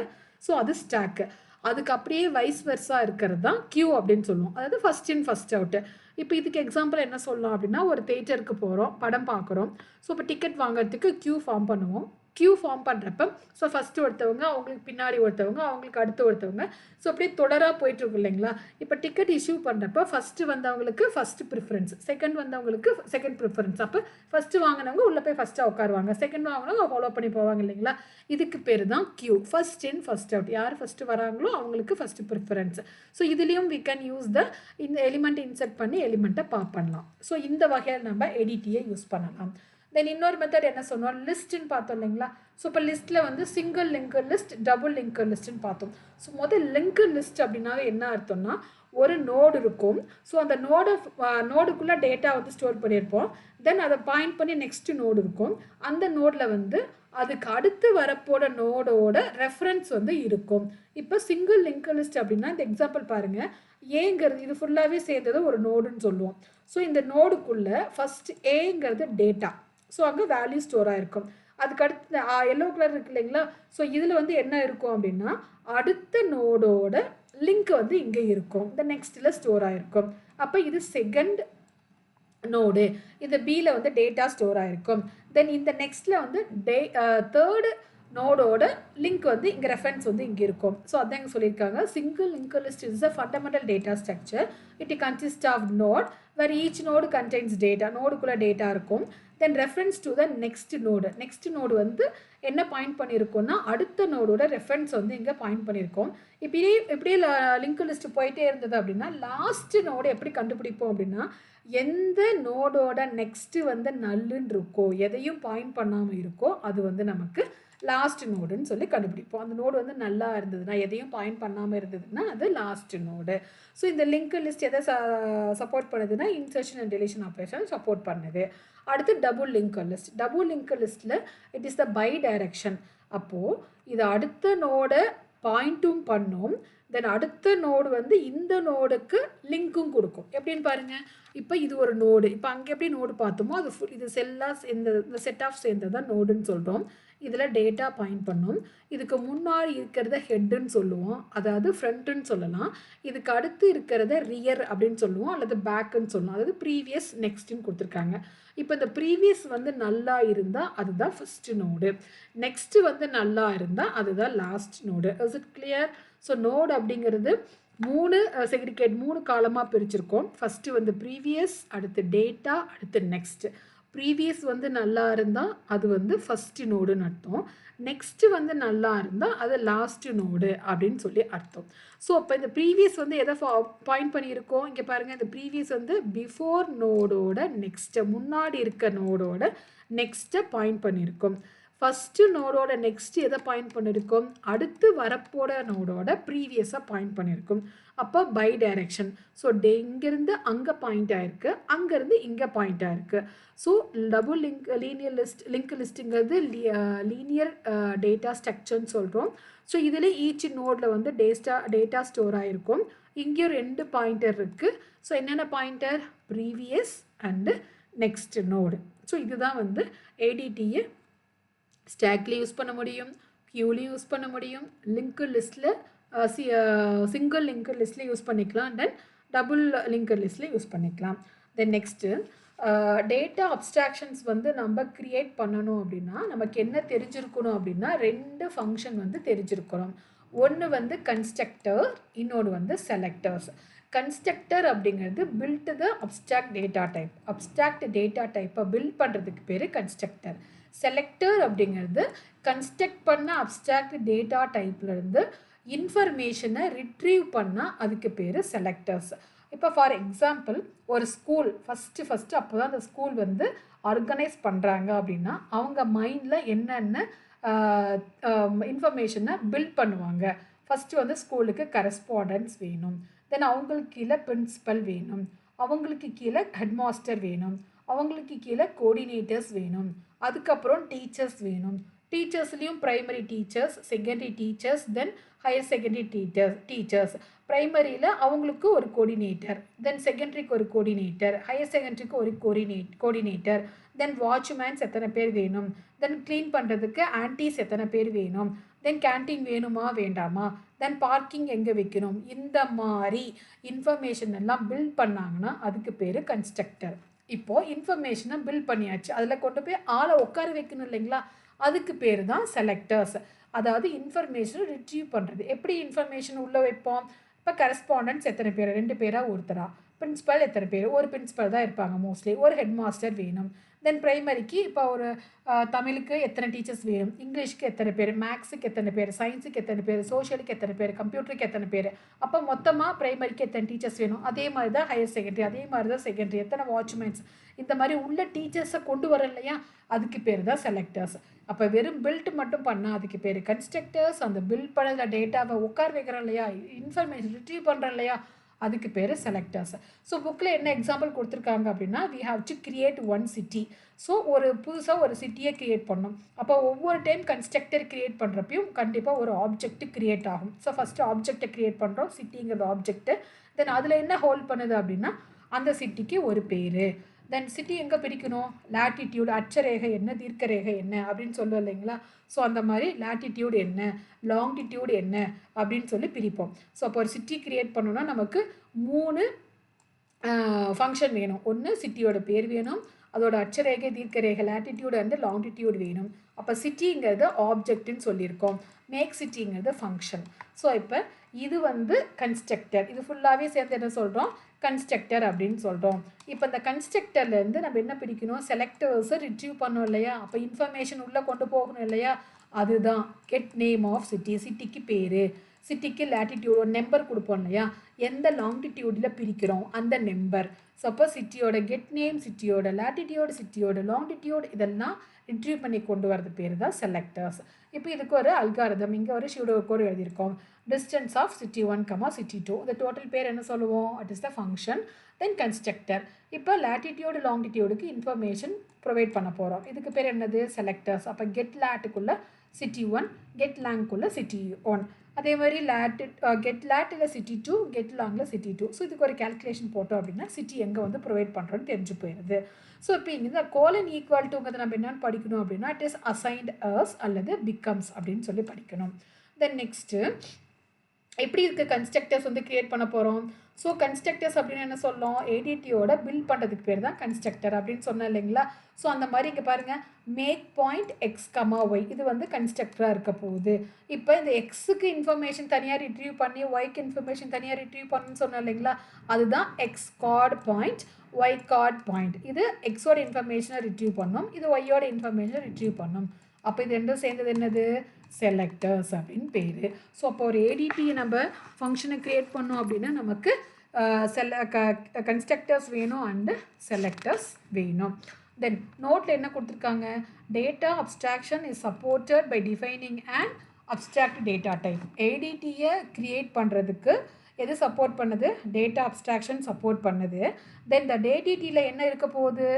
ஸோ அது ஸ்டாக்கு. அதுக்கு அப்படியே வைஸ் வெர்ஸாக இருக்கிறது தான் கியூ அப்படின்னு சொல்லுவோம். அதாவது ஃபஸ்ட் இன் ஃபஸ்ட் அவுட்டு. இப்போ இதுக்கு எக்ஸாம்பிள் என்ன சொல்லலாம் அப்படின்னா, ஒரு தேட்டருக்கு போகிறோம், படம் பார்க்குறோம். ஸோ இப்போ டிக்கெட் வாங்குறதுக்கு கியூ ஃபார்ம் பண்ணுவோம். கியூ ஃபார்ம் பண்ணுறப்ப ஸோ ஃபஸ்ட்டு ஒருத்தவங்க, அவங்களுக்கு பின்னாடி ஒருத்தவங்க, அவங்களுக்கு அடுத்து ஒருத்தவங்க, ஸோ அப்படியே தொடராக போயிட்டுருக்கு இல்லைங்களா? இப்போ டிக்கெட் இஷ்யூ பண்ணுறப்ப ஃபஸ்ட்டு வந்தவங்களுக்கு ஃபஸ்ட்டு ப்ரிஃபரன்ஸ், செகண்ட் வந்தவங்களுக்கு செகண்ட் ப்ரிஃபரன்ஸ். அப்போ ஃபஸ்ட்டு வாங்கினவங்க உள்ளே போய் ஃபஸ்ட்டாக உட்காருவாங்க, செகண்ட் வாங்கினவங்க ஃபாலோ பண்ணி போவாங்க இல்லைங்களா? இதுக்கு பேர் தான் queue, first in first out. யார் ஃபஸ்ட்டு வராங்களோ அவங்களுக்கு ஃபஸ்ட்டு ப்ரிஃபரன்ஸ். ஸோ இதுலேயும் வி கேன் யூஸ் இந்த எலிமெண்ட் இன்சர்ட் பண்ணி எலிமெண்ட்டை பாப் பண்ணலாம். ஸோ இந்த வகையில் நம்ம எடிட்டியை யூஸ் பண்ணலாம். தென் இன்னொரு மெத்தட் என்ன சொன்னோம், லிஸ்ட்டுன்னு பார்த்தோம் இல்லைங்களா? ஸோ இப்போ லிஸ்ட்டில் வந்து single linked list, double linked லிஸ்ட்டுன்னு பார்த்தோம். ஸோ முதல் லிங்கர் லிஸ்ட் அப்படின்னாவே என்ன அர்த்தம்னா, ஒரு நோடு இருக்கும். ஸோ அந்த நோடுக்குள்ளே டேட்டா வந்து ஸ்டோர் பண்ணியிருப்போம். தென் அதை பாயிண்ட் பண்ணி நெக்ஸ்ட்டு நோடு இருக்கும். அந்த நோடில் வந்து அதுக்கு அடுத்து வரப்போட நோடோட ரெஃபரன்ஸ் வந்து இருக்கும். இப்போ சிங்கிள் லிங்கர் லிஸ்ட் அப்படின்னா இந்த எக்ஸாம்பிள் பாருங்கள், ஏங்கிறது இது ஃபுல்லாகவே சேர்ந்தது ஒரு நோடுன்னு சொல்லுவோம். ஸோ இந்த நோடுக்குள்ளே ஃபஸ்ட்டு ஏங்கிறது டேட்டா. ஸோ அங்கே வேல்யூ ஸ்டோர் ஆகிருக்கும். அதுக்கு அடுத்து எல்லோ கலர் இருக்கு இல்லைங்களா? ஸோ இதில் வந்து என்ன இருக்கும் அப்படின்னா, அடுத்த நோடோட லிங்க் வந்து இங்கே இருக்கும், இந்த நெக்ஸ்ட்டில் ஸ்டோர் ஆகிருக்கும். அப்போ இது செகண்ட் நோடு. இந்த பியில் வந்து டேட்டா ஸ்டோர் ஆகிருக்கும். தென் இந்த நெக்ஸ்ட்டில் வந்து தேர்டு நோடோட லிங்க் வந்து இங்கே ரெஃபரன்ஸ் வந்து இங்கே இருக்கும். ஸோ அதான் இங்கே சொல்லியிருக்காங்க, single linked list is a fundamental data structure. It consist of node where each node contains data. நோடுக்குள்ளே டேட்டா இருக்கும். Then reference to the next node. Next node வந்து என்ன பாயிண்ட் பண்ணியிருக்கோம்னா, அடுத்த நோடோட ரெஃபரன்ஸ் வந்து இங்கே பாயிண்ட் பண்ணியிருக்கோம். இப்படியே லிங்கர் லிஸ்ட் போயிட்டே இருந்தது அப்படின்னா லாஸ்ட் நோடு எப்படி கண்டுபிடிப்போம் அப்படின்னா, எந்த நோடோட நெக்ஸ்ட்டு வந்து நல்லுன்னு இருக்கோ, எதையும் பாயிண்ட் பண்ணாமல் இருக்கோ, அது வந்து நமக்கு லாஸ்ட் நோடுன்னு சொல்லி கண்டுபிடிப்போம். அந்த நோடு வந்து நல்லா இருந்ததுன்னா, எதையும் பாயிண்ட் பண்ணாமல் இருந்ததுன்னா அது லாஸ்ட் நோடு. ஸோ இந்த லிங்கர் லிஸ்ட் எதை சப்போர்ட் பண்ணுதுன்னா, insertion and deletion operation support பண்ணுது. அடுத்து double linked list. Double linked லிஸ்ட்டில் it is the bi direction. அப்போது இது அடுத்த நோடை பாயிண்ட்டும் பண்ணும், தென் அடுத்த நோடு வந்து இந்த நோடுக்கு லிங்க்கும் கொடுக்கும். எப்படின்னு பாருங்கள், இப்போ இது ஒரு நோடு, இப்போ அங்கே எப்படி நோடு பார்த்தோமோ அது இது செல்லாக இந்த செட் ஆஃப் சேர்ந்தது தான் நோடுன்னு சொல்கிறோம். இதில் டேட்டா பாயிண்ட் பண்ணும். இதுக்கு முன்னாடி இருக்கிறத ஹெட்டுன்னு சொல்லுவோம், அதாவது ஃப்ரண்ட்டுன்னு சொல்லலாம். இதுக்கு அடுத்து இருக்கிறத ரியர் அப்படின்னு சொல்லுவோம், அல்லது பேக்குன்னு சொல்லுவோம். அதாவது ப்ரீவியஸ், நெக்ஸ்ட்டுன்னு கொடுத்துருக்காங்க. இப்போ இந்த ப்ரீவியஸ் வந்து நல்லா இருந்தால் அதுதான் ஃபஸ்ட்டு நோடு, நெக்ஸ்ட்டு வந்து நல்லா இருந்தால் அதுதான் last node. Is it clear? So node அப்படிங்கிறது 3 செக்ரிகேட் 3 காலமாக பிரிச்சிருக்கோம். ஃபஸ்ட்டு வந்து ப்ரீவியஸ், அடுத்து டேட்டா, அடுத்து நெக்ஸ்ட்டு. ப்ரீவியஸ் வந்து நல்லா இருந்தால் அது வந்து ஃபஸ்ட்டு நோடுன்னு அர்த்தம். நெக்ஸ்ட்டு வந்து நல்லா இருந்தால் அது லாஸ்ட்டு நோடு அப்படின்னு சொல்லி அர்த்தம். ஸோ இப்போ இந்த ப்ரீவியஸ் வந்து எதை பாயிண்ட் பண்ணியிருக்கோம், இங்கே பாருங்கள், இந்த ப்ரீவியஸ் வந்து பிஃபோர் நோடோட நெக்ஸ்ட்டு, முன்னாடி இருக்க நோடோட நெக்ஸ்ட்டை பாயிண்ட் பண்ணியிருக்கோம். ஃபஸ்ட்டு நோடோட நெக்ஸ்ட் எதை பாயிண்ட் பண்ணியிருக்கும், அடுத்து வரப்போட நோடோட ப்ரீவியஸாக பாயிண்ட் பண்ணியிருக்கும். அப்போ பை டைரக்ஷன். ஸோ இங்கேருந்து அங்கே பாயிண்ட் ஆயிருக்கு, அங்கேருந்து இங்கே பாயிண்ட் ஆயிருக்கு. ஸோ டபுள் லிங்க் லிஸ்ட்டுங்கிறது லீனியர் டேட்டா ஸ்ட்ரக்சர்னு சொல்கிறோம். ஸோ இதில் ஈச் நோடில் வந்து டேட்டா ஸ்டோர் ஆகிருக்கும். இங்கேயும் 2 பாயிண்டர் இருக்குது. ஸோ என்னென்ன pointer, previous and next node. So இதுதான் வந்து ஏடிடியை ஸ்டாக்லேயும் யூஸ் பண்ண முடியும், கியூலையும் யூஸ் பண்ண முடியும், லிங்க் லிஸ்ட்டில் சிங்கிள் லிங்க் லிஸ்ட்டில் யூஸ் பண்ணிக்கலாம், தென் டபுள் லிங்க் லிஸ்ட்டில் யூஸ் பண்ணிக்கலாம். தென் நெக்ஸ்ட்டு டேட்டா அப்ஸ்ட்ராக்ஷன்ஸ் வந்து நம்ம க்ரியேட் பண்ணணும் அப்படின்னா நமக்கு என்ன தெரிஞ்சிருக்கணும் அப்படின்னா 2 ஃபங்க்ஷன் வந்து தெரிஞ்சிருக்கணும். ஒன்று வந்து கன்ஸ்ட்ரக்டர், இன்னொன்று வந்து செலக்டர்ஸ். கன்ஸ்ட்ரக்டர் அப்படிங்கிறது build the abstract data type. Abstract data டைப்பை பில்ட் பண்ணுறதுக்கு பேர் கன்ஸ்ட்ரக்டர். செலக்டர் அப்படிங்கிறது கன்ஸ்ட்ரக்ட் பண்ண அப்ஸ்ட்ராக்ட் டேட்டா டைப்லேருந்து இன்ஃபர்மேஷனை ரிட்ரீவ் பண்ணால் அதுக்கு பேர் செலக்டர்ஸ். இப்போ ஃபார் எக்ஸாம்பிள் ஒரு ஸ்கூல் ஃபஸ்ட்டு அப்போ தான் அந்த ஸ்கூல் வந்து ஆர்கனைஸ் பண்ணுறாங்க அப்படின்னா அவங்க மைண்டில் என்னென்ன இன்ஃபர்மேஷனை பில்ட் பண்ணுவாங்க. ஃபஸ்ட்டு வந்து ஸ்கூலுக்கு கரஸ்பாண்டன்ஸ் வேணும், தென் அவங்களுக்கு கீழே பிரின்சிபல் வேணும், அவங்களுக்கு கீழே ஹெட்மாஸ்டர் வேணும், அவங்களுக்கு கீழே கோஆர்டினேட்டர்ஸ் வேணும், அதுக்கப்புறம் டீச்சர்ஸ் வேணும். டீச்சர்ஸ்லேயும் primary teachers, secondary teachers, then higher secondary teachers. ப்ரைமரியில் அவங்களுக்கு ஒரு கோஆர்டினேட்டர், தென் செகண்டரிக்கு ஒரு கோஆர்டினேட்டர், ஹையர் செகண்டரிக்கு ஒரு கோஆர்டினேட்டர், தென் வாட்ச்மேன்ஸ் எத்தனை பேர் வேணும், தென் க்ளீன் பண்ணுறதுக்கு ஆன்டிஸ் எத்தனை பேர் வேணும், தென் கேன்டீன் வேணுமா வேண்டாமா, தென் பார்க்கிங் எங்கே வைக்கணும். இந்த மாதிரி இன்ஃபர்மேஷன் எல்லாம் பில்ட் பண்ணாங்கன்னா அதுக்கு பேர் கன்ஸ்ட்ரக்டர். இப்போது இன்ஃபர்மேஷனை பில்ட் பண்ணியாச்சு, அதில் கொண்டு போய் ஆளை உட்கார வைக்கணும் இல்லைங்களா, அதுக்கு பேர் தான் செலக்டர்ஸ். அதாவது இன்ஃபர்மேஷனை ரிட்ரீவ் பண்ணுறது. எப்படி இன்ஃபர்மேஷன் உள்ளே வைப்போம், இப்போ கரஸ்பாண்டன்ஸ் எத்தனை பேர், 2 பேரா ஒருத்தரா, பிரின்சிபல் எத்தனை பேர், ஒரு பிரின்சிபல் தான் இருப்பாங்க மோஸ்ட்லி, ஒரு ஹெட் மாஸ்டர் வேணும். தென் ப்ரைமரிக்கு இப்போ ஒரு தமிழுக்கு எத்தனை டீச்சர்ஸ் வேணும், இங்கிலீஷ்க்கு எத்தனை பேர், மேக்ஸுக்கு எத்தனை பேர், சயின்ஸுக்கு எத்தனை பேர், சோஷியலுக்கு எத்தனை பேர், கம்ப்யூட்டருக்கு எத்தனை பேர். அப்போ மொத்தமாக ப்ரைமரிக்கு எத்தனை டீச்சர்ஸ் வேணும். அதே மாதிரி தான் ஹையர் செகண்டரி, அதே மாதிரி தான் செகண்டரி, எத்தனை வாட்ச்மேன்ஸ், இந்த மாதிரி உள்ள டீச்சர்ஸை கொண்டு வர இல்லையா, அதுக்கு பேர் தான் செலக்டர்ஸ். அப்போ வெறும் பில்ட் மட்டும் பண்ணால் அதுக்கு பேர் கன்ஸ்ட்ரக்டர்ஸ். அந்த பில்ட் பண்ண டேட்டாவை உட்கார வைக்கிறோம் இல்லையா, இன்ஃபர்மேஷன் ரிட்ரீவ் பண்ணுறோம் இல்லையா, அதுக்கு பேர் செலக்டர்ஸ். ஸோ புக்கில் என்ன எக்ஸாம்பிள் கொடுத்துருக்காங்க அப்படின்னா we have to create one city. So ஒரு புதுசாக ஒரு சிட்டியை க்ரியேட் பண்ணோம். அப்போ ஒவ்வொரு டைம் கன்ஸ்ட்ரக்டர் க்ரியேட் பண்ணுறப்பையும் கண்டிப்பாக ஒரு ஆப்ஜெக்ட் க்ரியேட் ஆகும். ஸோ ஃபஸ்ட்டு ஆப்ஜெக்டை க்ரியேட் பண்ணுறோம், சிட்டிங்கிறது ஆப்ஜெக்ட்டு. தென் அதில் என்ன ஹோல்ட் பண்ணுது அப்படின்னா அந்த சிட்டிக்கு ஒரு பேர். தென் சிட்டி எங்கே பிரிக்கணும், லேட்டிடியூட், அட்சரேகை என்ன, தீர்க்கரேகை என்ன அப்படின்னு சொல்லுவோம் இல்லைங்களா. ஸோ அந்த மாதிரி லேட்டிடியூட் என்ன, லாங்கிடியூட் என்ன அப்படின்னு சொல்லி பிரிப்போம். ஸோ அப்போ ஒரு சிட்டி க்ரியேட் பண்ணோன்னா நமக்கு 3 ஃபங்க்ஷன் வேணும். ஒன்று சிட்டியோட பேர் வேணும், அதோட அட்சரேகை, தீர்க்கரேகை, லேட்டிடியூட் அண்ட் லாங்கிடியூட் வேணும். அப்போ சிட்டிங்கிறது ஆப்ஜெக்ட்னு சொல்லியிருக்கோம், மேக் சிட்டிங்கிறது ஃபங்க்ஷன். ஸோ இப்போ இது வந்து கன்ஸ்ட்ரக்டர். இது ஃபுல்லாகவே சேர்ந்து என்ன சொல்கிறோம், கன்ஸ்ட்ரக்டர் அப்படின்னு சொல்கிறோம். இப்போ இந்த கன்ஸ்ட்ரக்டர்லேருந்து நம்ம என்ன பிடிக்கணும், செலக்டர்ஸை ரிட்ரீவ் பண்ணோம் இல்லையா, அப்போ இன்ஃபர்மேஷன் உள்ளே கொண்டு போகணும் இல்லையா, அதுதான் கெட் நேம் ஆஃப் சிட்டி. சிட்டிக்கு பேர், சிட்டிக்கு லேட்டிடியூட் ஒரு நம்பர் கொடுப்போம் இல்லையா, எந்த லாங்கிடியூடில் பிரிக்கிறோம் அந்த நம்பர். சப்போஸ் சிட்டியோட கெட் நேம், சிட்டியோட லேட்டிடியூட், சிட்டியோட லாங்கிடியூட் இதெல்லாம் ரிட்ரீவ் பண்ணி கொண்டு வரது பேர் தான் செலக்டர்ஸ். இப்போ இதுக்கு ஒரு அல்காரிதம், இங்கே ஒரு ஷூடோ கோட் எழுதியிருக்கோம். டிஸ்டன்ஸ் ஆஃப் சிட்டி 1, சிட்டி 2, இந்த டோட்டல் பேர் என்ன சொல்லுவோம், it is the function. Then constructor. இப்போ லேட்டிடியூடு லாங்கிடியூடுக்கு இன்ஃபர்மேஷன் ப்ரொவைட் பண்ண போகிறோம், இதுக்கு பேர் என்னது, செலக்டர்ஸ். அப்போ கெட் லேட்டுக்குள்ளே சிட்டி 1, கெட் லேங்குள்ளே சிட்டி 1, அதே மாதிரி கெட் லேட்டில் சிட்டி 2, கெட் லாங்கில் சிட்டி 2. ஸோ இதுக்கு ஒரு கேல்குலேஷன் போட்டோம் அப்படின்னா சிட்டி எங்கே வந்து ப்ரொவைட் பண்ணுறோன்னு தெரிஞ்சு போயிடுது. ஸோ இப்போ இங்கே இந்த கோலன் ஈக்குவல் டுங்கிறது நம்ம என்னென்னு படிக்கணும் அப்படின்னா இட் இஸ் அசைன்ட் அஸ் அல்லது பிகம்ஸ் அப்படின்னு சொல்லி படிக்கணும். தென் நெக்ஸ்ட்டு எப்படி இருக்குது கன்ஸ்ட்ரக்டர்ஸ் வந்து க்ரியேட் பண்ண போகிறோம். ஸோ கன்ஸ்ட்ரக்டர்ஸ் அப்படின்னு என்ன சொல்லலாம், ஏடிடியோட பில்ட் பண்ணுறதுக்கு பேர் தான் கன்ஸ்ட்ரக்டர் அப்படின்னு சொன்னேன் இல்லைங்களா. ஸோ அந்த மாதிரி இங்கே பாருங்கள், make point x comma y, இது வந்து கன்ஸ்ட்ரக்டராக இருக்க போகுது. இப்போ இந்த எக்ஸுக்கு இன்ஃபர்மேஷன் தனியாக ரிட்ரீவ் பண்ணி ஒய்க்கு இன்ஃபர்மேஷன் தனியாக ரிட்ரீவ் பண்ணணும்னு சொன்னேன் இல்லைங்களா, அதுதான் x card point, y card point. இது எக்ஸோட இன்ஃபர்மேஷனை ரிட்ரீவ் பண்ணணும், இது ஒய்யோட இன்ஃபர்மேஷனை ரிட்ரீவ் பண்ணணும். அப்போ இது ரெண்டும் சேர்ந்தது என்னது, செலக்டர்ஸ் அப்படின்னு பேர். ஸோ அப்போ ஒரு ஏடிடியை நம்ம ஃபங்க்ஷனை க்ரியேட் பண்ணோம் அப்படின்னா நமக்கு கன்ஸ்ட்ரக்டர்ஸ் வேணும் அண்டு செலக்டர்ஸ் வேணும். தென் நோட்டில் என்ன கொடுத்துருக்காங்க, data abstraction is supported by defining and abstract data type. ஏடிடியை கிரியேட் பண்ணுறதுக்கு எது சப்போர்ட் பண்ணுது, டேட்டா அப்ஸ்ட்ராக்ஷன் சப்போர்ட் பண்ணுது. தென் இந்த ஏடிடியில் என்ன இருக்க போகுது,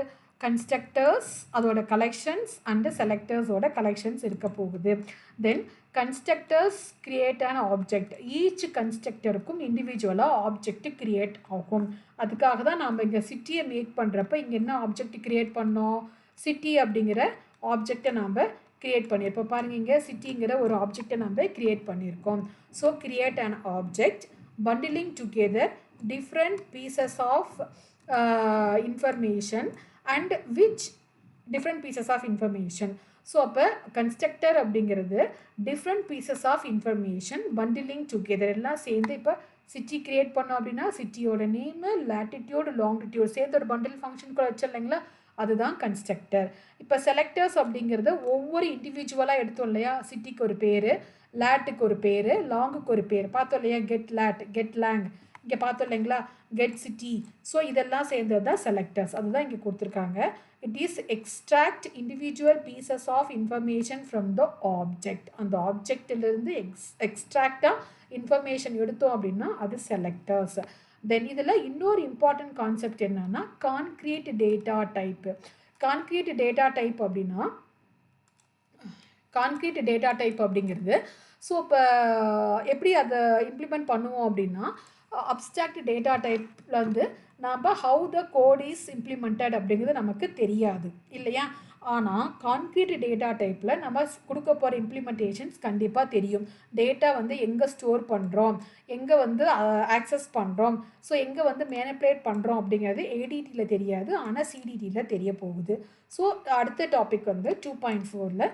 கன்ஸ்ட்ரக்டர்ஸ் அதோட கலெக்ஷன்ஸ் அண்டு செலக்டர்ஸோட கலெக்ஷன்ஸ் இருக்க போகுது. Then constructors create an object, each கன்ஸ்ட்ரக்டருக்கும் இண்டிவிஜுவலாக ஆப்ஜெக்ட் கிரியேட் ஆகும். அதுக்காக தான் நாம் இங்கே சிட்டியை மேக் பண்ணுறப்ப இங்கே என்ன ஆப்ஜெக்ட் கிரியேட் பண்ணோம், சிட்டி அப்படிங்கிற ஆப்ஜெக்டை நாம் கிரியேட் பண்ணியிருப்போம். பாருங்கள், இங்கே சிட்டிங்கிற ஒரு ஆப்ஜெக்டை நம்ம கிரியேட் பண்ணியிருக்கோம். So create an object bundling together different pieces of information and which different pieces of information. So அப்போ கன்ஸ்ட்ரக்டர் அப்படிங்கிறது different pieces of information bundling together எல்லாம் சேர்ந்து. இப்போ சிட்டி கிரியேட் பண்ணோம் அப்படின்னா சிட்டியோட நேமு, லேட்டிடியூட், லாங்கிடியூட் சேர்ந்து ஒரு பண்டில் ஃபங்க்ஷனுக்குள்ள வச்சிடலைங்களா, அதுதான் கன்ஸ்ட்ரக்டர். இப்போ செலக்டர்ஸ் அப்படிங்கிறது ஒவ்வொரு இண்டிவிஜுவலாக எடுத்தோம் இல்லையா, சிட்டிக்கு ஒரு பேர், லேட்டுக்கு ஒரு பேர், லாங்குக்கு ஒரு பேர் பார்த்தோம் இல்லையா, கெட் லேட், கெட் லேங், இங்கே பார்த்தோம் இல்லைங்களா, கெட் சிட்டி. ஸோ இதெல்லாம் சேர்ந்தது தான் செலக்டர்ஸ், அதுதான் இங்கே கொடுத்துருக்காங்க. It is extract individual pieces of information from the object. அந்த ஆப்ஜெக்டிலிருந்து எக்ஸ்ட்ராக்டாக இன்ஃபர்மேஷன் எடுத்தோம் அப்படின்னா அது செலக்டர்ஸ். தென் இதில் இன்னொரு இம்பார்ட்டன்ட் கான்செப்ட் என்னன்னா concrete data type. Concrete data type அப்படின்னா கான்க்ரீட் டேட்டா டைப் அப்படிங்கிறது ஸோ இப்போ எப்படி அதை இம்ப்ளிமெண்ட் பண்ணுவோம் அப்படின்னா அப்ஸ்ட்ராக்ட் டேட்டா டைப்பில் வந்து நாம் how the code is implemented அப்படிங்கிறது நமக்கு தெரியாது இல்லையா. ஆனால் கான்க்ரீட் டேட்டா டைப்பில் நம்ம கொடுக்க போகிற இம்ப்ளிமெண்டேஷன்ஸ் கண்டிப்பாக தெரியும். டேட்டா வந்து எங்கே ஸ்டோர் பண்ணுறோம், எங்கே வந்து ஆக்சஸ் பண்ணுறோம், ஸோ எங்கே வந்து மேனிப்புலேட் பண்ணுறோம் அப்படிங்கிறது ஏடிடியில் தெரியாது, ஆனால் சிடிடியில் தெரிய போகுது. ஸோ அடுத்த டாபிக் வந்து 2.4ல்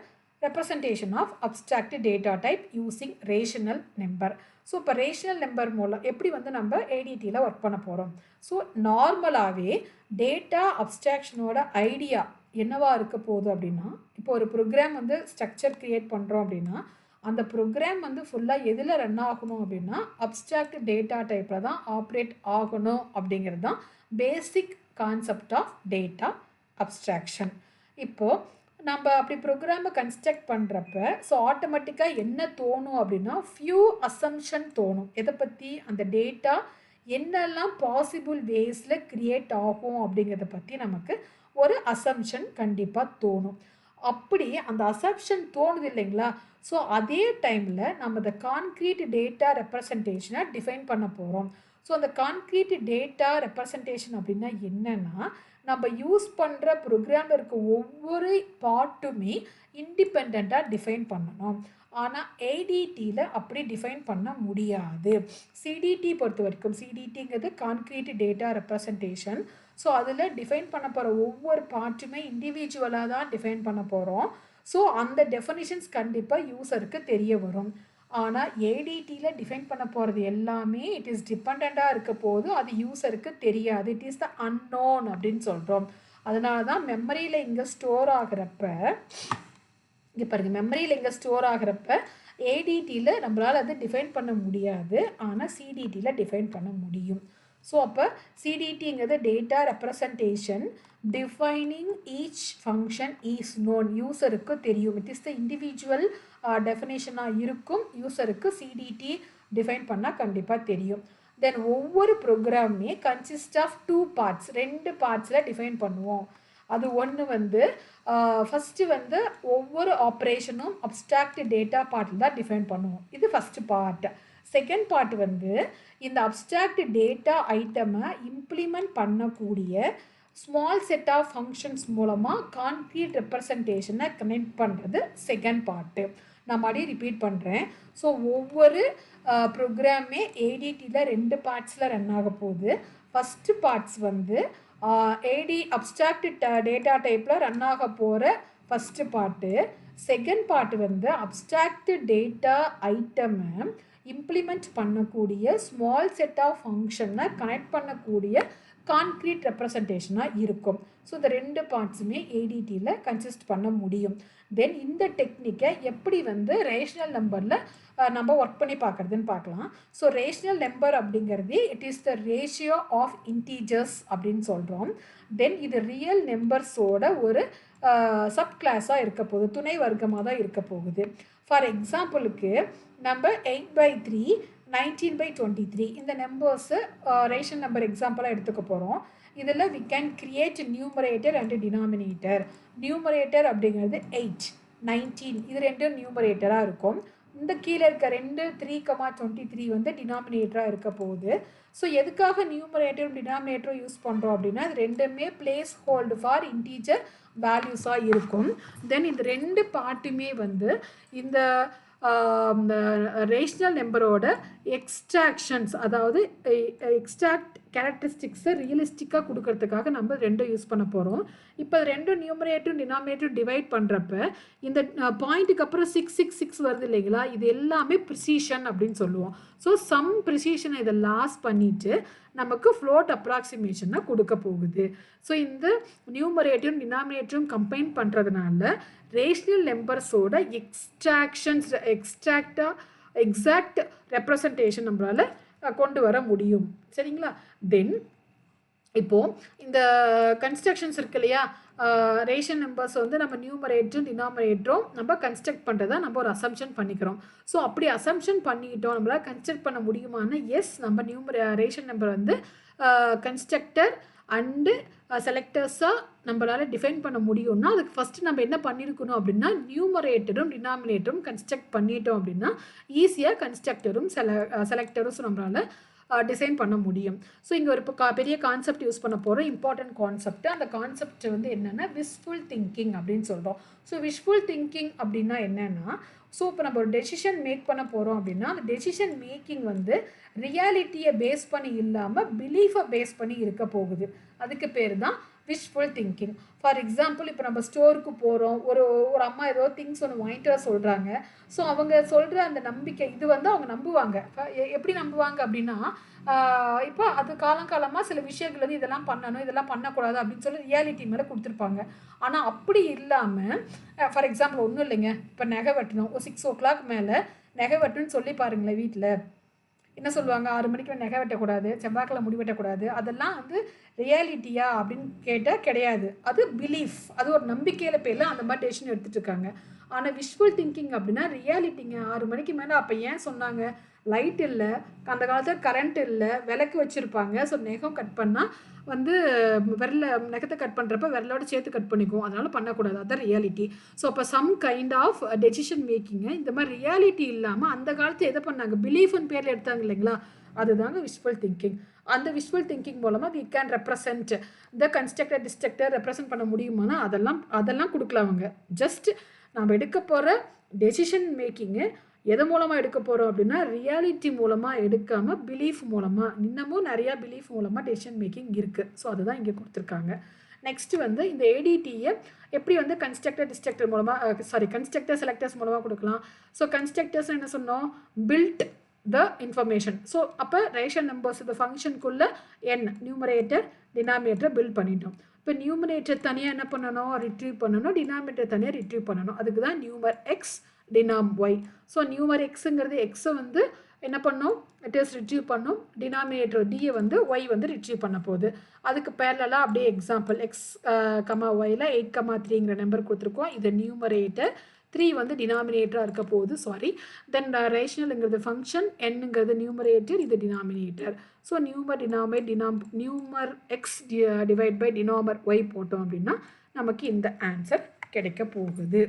representation of abstract data type using rational number. So இப்போ ரேஷனல் நம்பர் மூலம் எப்படி வந்து நம்ம ஏடிடியில் ஒர்க் பண்ண போகிறோம். ஸோ நார்மலாகவே டேட்டா அப்ஸ்ட்ராக்ஷனோட ஐடியா என்னவா இருக்க போகுது அப்படின்னா, இப்போ ஒரு ப்ரோக்ராம் வந்து ஸ்ட்ரக்சர் க்ரியேட் பண்ணுறோம் அப்படின்னா அந்த ப்ரோக்ராம் வந்து ஃபுல்லாக எதில் ரன் ஆகணும் அப்படின்னா அப்ஸ்ட்ராக்ட் டேட்டா டைப்பில் தான் ஆப்ரேட் ஆகணும் அப்படிங்கிறது தான் basic concept of data abstraction. இப்போது நம்ம அப்படி ப்ரோக்ராமை கன்ஸ்ட்ரக்ட் பண்ணுறப்ப ஸோ ஆட்டோமேட்டிக்காக என்ன தோணும் அப்படின்னா ஃபியூ அசம்ஷன் தோணும். எதை பற்றி, அந்த டேட்டா என்னெல்லாம் பாசிபிள் வேஸில் க்ரியேட் ஆகும் அப்படிங்கிறத பற்றி நமக்கு ஒரு அசம்ஷன் கண்டிப்பாக தோணும். அப்படி அந்த அசம்ஷன் தோணுது இல்லைங்களா, ஸோ அதே டைமில் நம்ம இந்த கான்க்ரீட் டேட்டா ரெப்ரசன்டேஷனை டிஃபைன் பண்ண போகிறோம். ஸோ அந்த கான்க்ரீட் டேட்டா ரெப்ரசன்டேஷன் அப்படின்னா என்னென்னா, நம்ம யூஸ் பண்ணுற ப்ரோக்ராமில் இருக்க ஒவ்வொரு பார்ட்டுமே இண்டிபெண்ட்டாக டிஃபைன் பண்ணணும். ஆனால் ஏடிடியில் அப்படி டிஃபைன் பண்ண முடியாது. சிடிடி பொறுத்த வரைக்கும், சிடிடிங்கிறது கான்க்ரீட் டேட்டா ரெப்ரசன்டேஷன். ஸோ அதில் டிஃபைன் பண்ண போகிற ஒவ்வொரு பார்ட்டுமே இண்டிவிஜுவலாக தான் டிஃபைன் பண்ண போகிறோம். ஸோ அந்த டெஃபனிஷன்ஸ் கண்டிப்பாக யூஸருக்கு தெரிய வரும். ஆனால் ஏடிடியில் டிஃபைன் பண்ண போகிறது எல்லாமே இட் இஸ் டிபெண்ட்டாக இருக்க போது அது யூஸருக்கு தெரியாது. இட் இஸ் த அன்னோன் அப்படின்னு சொல்கிறோம். அதனால தான் மெமரியில் இங்கே ஸ்டோர் ஆகிறப்ப இங்கே பாருங்கள், மெமரியில் இங்கே ஸ்டோர் ஆகிறப்ப ஏடிடியில் நம்மளால் அது டிஃபைன் பண்ண முடியாது, ஆனால் சிடிடியில் டிஃபைன் பண்ண முடியும். ஸோ அப்போ சிடிடிங்கிறது data representation defining each function is known, யூஸருக்கு தெரியும். இட் இஸ் த இண்டிவிஜுவல் டெஃபினேஷனாக இருக்கும். யூஸருக்கு சிடிடி டிஃபைன் பண்ணால் கண்டிப்பாக தெரியும். தென் ஒவ்வொரு ப்ரோக்ராமுமே கன்சிஸ்ட் ஆஃப் 2 பார்ட்ஸ், 2 பார்ட்ஸில் டிஃபைன் பண்ணுவோம். அது ஒன்று வந்து ஃபஸ்ட்டு வந்து ஒவ்வொரு ஆப்ரேஷனும் அப்ஸ்ட்ராக்ட் டேட்டா பார்ட்டில் தான் டிஃபைன் பண்ணுவோம். இது ஃபஸ்ட்டு பார்ட். செகண்ட் பார்ட் வந்து இந்த அப்ஸ்ட்ராக்ட் டேட்டா ஐட்டமை இம்ப்ளிமெண்ட் பண்ணக்கூடிய ஸ்மால் செட் ஆஃப் ஃபங்க்ஷன்ஸ் மூலமாக கான்க்ரீட் ரெப்ரசன்டேஷனை கனெக்ட் பண்ணுறது செகண்ட் பார்ட்டு. நான் மறுபடியும் ரிப்பீட் பண்ணுறேன். ஸோ ஒவ்வொரு ப்ரோக்ராமே ஏடிடியில் 2 பார்ட்ஸில் ரன் ஆக போகுது. ஃபஸ்ட்டு பார்ட்ஸ் வந்து அப்ஸ்ட்ராக்ட் டேட்டா டைப்பில் ரன் ஆக போகிற ஃபஸ்ட்டு பார்ட்டு. செகண்ட் பார்ட் வந்து அப்ஸ்ட்ராக்ட் டேட்டா ஐட்டமை இம்ப்ளிமெண்ட் பண்ணக்கூடிய ஸ்மால் செட் ஆஃப் ஃபங்க்ஷனை கனெக்ட் பண்ணக்கூடிய கான்க்ரீட் ரெப்ரசன்டேஷனாக இருக்கும். ஸோ இந்த 2 பார்ட்ஸுமே ஏடிடியில் கன்சிஸ்ட் பண்ண முடியும். தென் இந்த டெக்னிக்கை எப்படி வந்து ரேஷனல் நம்பரில் நம்ம ஒர்க் பண்ணி பார்க்குறதுன்னு பார்க்கலாம். ஸோ ரேஷனல் நம்பர் அப்படிங்கிறது it is the ratio of integers அப்படின்னு சொல்கிறோம். தென் இது ரியல் நம்பர்ஸோட ஒரு சப் கிளாஸாக இருக்க போகுது, துணை வர்க்கமாக தான் இருக்க போகுது. ஃபார் எக்ஸாம்பிளுக்கு நம்ம 8/3 19/23 இந்த நம்பர்ஸு ரேஷன் நம்பர் எக்ஸாம்பிளாக எடுத்துக்க போகிறோம். இதில் we can create numerator and denominator. Numerator அப்படிங்கிறது 8 19 இது ரெண்டும் நியூமரேட்டராக இருக்கும். இந்த கீழே இருக்க 2 3,23 வந்து டினாமினேட்டராக இருக்க போகுது. ஸோ எதுக்காக நியூமரேட்டரும் டினாமினேட்டரும் யூஸ் பண்ணுறோம் அப்படின்னா இது ரெண்டுமே பிளேஸ் ஹோல்டு ஃபார் இன்டீஜர் வேல்யூஸாக இருக்கும். தென் இந்த 2 பார்ட்டுமே வந்து இந்த ரேஷனல் நம்பரோட எக்ஸ்ட்ராக்ஷன்ஸ், அதாவது எக்ஸ்ட்ராக்ட் கேரக்டரிஸ்டிக்ஸை ரியலிஸ்டிக்காக கொடுக்கறதுக்காக நம்ம 2 யூஸ் பண்ண போகிறோம். இப்போ 2 நியூமரேட்டரும் டினாமினேட்டரும் டிவைட் பண்ணுறப்ப இந்த பாயிண்ட்டுக்கு அப்புறம் 666 வருது இல்லைங்களா, இது எல்லாமே ப்ரிசிஷன் அப்படின்னு சொல்லுவோம். ஸோ சம் ப்ரிசிஷனை இதை லாஸ் பண்ணிவிட்டு நமக்கு ஃப்ளோட் அப்ராக்சிமேஷனாக கொடுக்க போகுது. ஸோ இந்த நியூமரேட்டரும் டினாமினேட்டரும் கம்பைன் பண்ணுறதுனால ரேஷனல் நம்பர்ஸோட எக்ஸாக்ட் ரெப்ரசன்டேஷன் நம்மளால் கொண்டு வர முடியும். சரிங்களா? தென் இப்போது இந்த கன்ஸ்ட்ரக்ஷன்ஸ் இருக்கு இல்லையா, ரேஷன் நம்பர்ஸ் வந்து நம்ம நியூமரேட்டரும் டினாமினேட்டரும் நம்ம கன்ஸ்ட்ரக்ட் பண்ணுறதா நம்ம ஒரு அசம்ஷன் பண்ணிக்கிறோம். ஸோ அப்படி அசம்ஷன் பண்ணிக்கிட்டோம் நம்மளால் கன்ஸ்ட்ரக்ட் பண்ண முடியுமான்னு, எஸ், நம்ம ரேஷன் நம்பர் வந்து கன்ஸ்ட்ரக்டர் அண்டு செலக்டர்ஸாக நம்மளால் டிஃபைன் பண்ண முடியும்னா அதுக்கு ஃபஸ்ட்டு நம்ம என்ன பண்ணியிருக்கணும் அப்படின்னா நியூமரேட்டரும் டினாமினேட்டரும் கன்ஸ்ட்ரக்ட் பண்ணிட்டோம் அப்படின்னா ஈஸியாக கன்ஸ்ட்ரக்டரும் செலக்டரும் நம்மளால் டிசைன் பண்ண முடியும். ஸோ இங்கே ஒரு பெரிய கான்செப்ட் யூஸ் பண்ண போகிறோம், இம்பார்ட்டன்ட் கான்செப்ட். அந்த கான்செப்ட் வந்து என்னென்னா விஷுவல் திங்கிங் அப்படின்னு சொல்கிறோம். ஸோ விஷுவல் திங்கிங் அப்படின்னா என்னென்னா, ஸோ இப்போ நம்ம ஒரு டெசிஷன் மேக் பண்ண போகிறோம் அப்படின்னா அந்த டெசிஷன் மேக்கிங் வந்து ரியாலிட்டியை பேஸ் பண்ணி இல்லாமல் பிலீஃபை பேஸ் பண்ணி இருக்க போகுது. அதுக்கு பேர் தான் விஷுவல் திங்கிங். ஃபார் எக்ஸாம்பிள் இப்போ நம்ம ஸ்டோருக்கு போகிறோம், ஒரு அம்மா ஏதோ திங்ஸ் ஒன்று வாங்கிட்டு வர சொல்கிறாங்க. ஸோ அவங்க சொல்கிற அந்த நம்பிக்கை இது வந்து அவங்க நம்புவாங்க. எப்படி நம்புவாங்க அப்படின்னா, இப்போ அது காலங்காலமாக சில விஷயங்கள் வந்து இதெல்லாம் பண்ணணும் இதெல்லாம் பண்ணக்கூடாது அப்படின்னு சொல்லி ரியாலிட்டி மேலே கொடுத்துருப்பாங்க. ஆனால் அப்படி இல்லாமல் ஃபார் எக்ஸாம்பிள் ஒன்றும் இல்லைங்க, இப்போ நகை வெட்டணும், ஒரு 6 o'clock மேலே நகை வெட்டணும்னு சொல்லி பாருங்களேன். வீட்டில் என்ன சொல்லுவாங்க, 6 மணிக்கு நகை வெட்டக்கூடாது, செவ்வாய்க்கிழமை முடி வெட்டக்கூடாது. அதெல்லாம் வந்து ரியாலிட்டியா அப்படின்னு கேட்டால் கிடையாது. அது பிலீஃப், அது ஒரு நம்பிக்கையில் பேரில் அந்த மாதிரி டெசிஷன் எடுத்துகிட்டு இருக்காங்க. ஆனால் விஷுவல் திங்கிங் அப்படின்னா ரியாலிட்டிங்க. 6 மணிக்கு மேலே அப்போ ஏன் சொன்னாங்க, லைட் இல்லை, அந்த காலத்தில் கரண்ட் இல்லை, விளக்கு வச்சுருப்பாங்க. ஸோ நெகம் கட் பண்ணால் வந்து நெகத்தை கட் பண்ணுறப்ப விரலோட சேர்த்து கட் பண்ணிக்குவோம், அதனால் பண்ணக்கூடாது. அதுதான் ரியாலிட்டி. ஸோ அப்போ சம் கைண்ட் ஆஃப் டெசிஷன் மேக்கிங்கை இந்த மாதிரி ரியாலிட்டி இல்லாமல் அந்த காலத்தில் எதை பண்ணாங்க, பிலீஃப்னு பேரில் எடுத்தாங்க இல்லைங்களா, அதுதாங்க விஷுவல் திங்கிங். அந்த விஷுவல் திங்கிங் மூலமாக we can represent the constructor destructor represent பண்ண முடியுமானா அதெல்லாம் கொடுக்கலாம். அவங்க ஜஸ்ட் நம்ம எடுக்க போகிற டெசிஷன் மேக்கிங்கு எது மூலமாக எடுக்க போகிறோம் அப்படின்னா ரியாலிட்டி மூலமாக எடுக்காமல் பிலீஃப் மூலமாக, இன்னமும் நிறையா பிலீஃப் மூலமாக டெசிஷன் மேக்கிங் இருக்குது. ஸோ அதுதான் இங்கே கொடுத்துருக்காங்க. நெக்ஸ்ட்டு வந்து இந்த ஏடிடியை எப்படி வந்து கன்ஸ்ட்ரக்டர் டிஸ்ட்ரக்டர் மூலமாக கன்ஸ்ட்ரக்டர் செலக்டர்ஸ் மூலமாக கொடுக்கலாம். ஸோ கன்ஸ்ட்ரக்டர்ஸ் என்ன சொன்னோம், பில்ட் த இன்ஃபர்மேஷன். ஸோ அப்போ ரேஷன் நம்பர்ஸ் இந்த ஃபங்க்ஷனுக்குள்ளே என் நியூமரேட்டர் டினாமினேட்டர் பில்ட் பண்ணிட்டோம். இப்போ நியூமரேட்டர் தனியாக என்ன பண்ணணும், ரிட்ரீவ் பண்ணணும், டினாமினேட்டர் தனியாக ரிட்ரீவ் பண்ணணும். அதுக்கு தான் numer x denom y. So numer எக்ஸுங்கிறது எக்ஸை வந்து என்ன பண்ணோம், இட் இஸ் ரிட்ரீவ் பண்ணும், டினாமினேட்டர் டியை வந்து ஒய் வந்து ரிட்ரீவ் பண்ண போகுது. அதுக்கு பேரலாக அப்படியே எக்ஸாம்பிள் எக்ஸ் ஒயில் 8,3ங்கிற நம்பர் கொடுத்துருக்கோம். இது நியூமரேட்டர், 3 வந்து டினாமினேட்டராக இருக்க போகுது. தென் ரேஷனலுங்கிறது ஃபங்க்ஷன், என்னுங்கிறது நியூமரேட்டர், இது denominator. So numer x divide by denom y போட்டோம் அப்படின்னா நமக்கு இந்த ஆன்சர் கிடைக்க போகுது.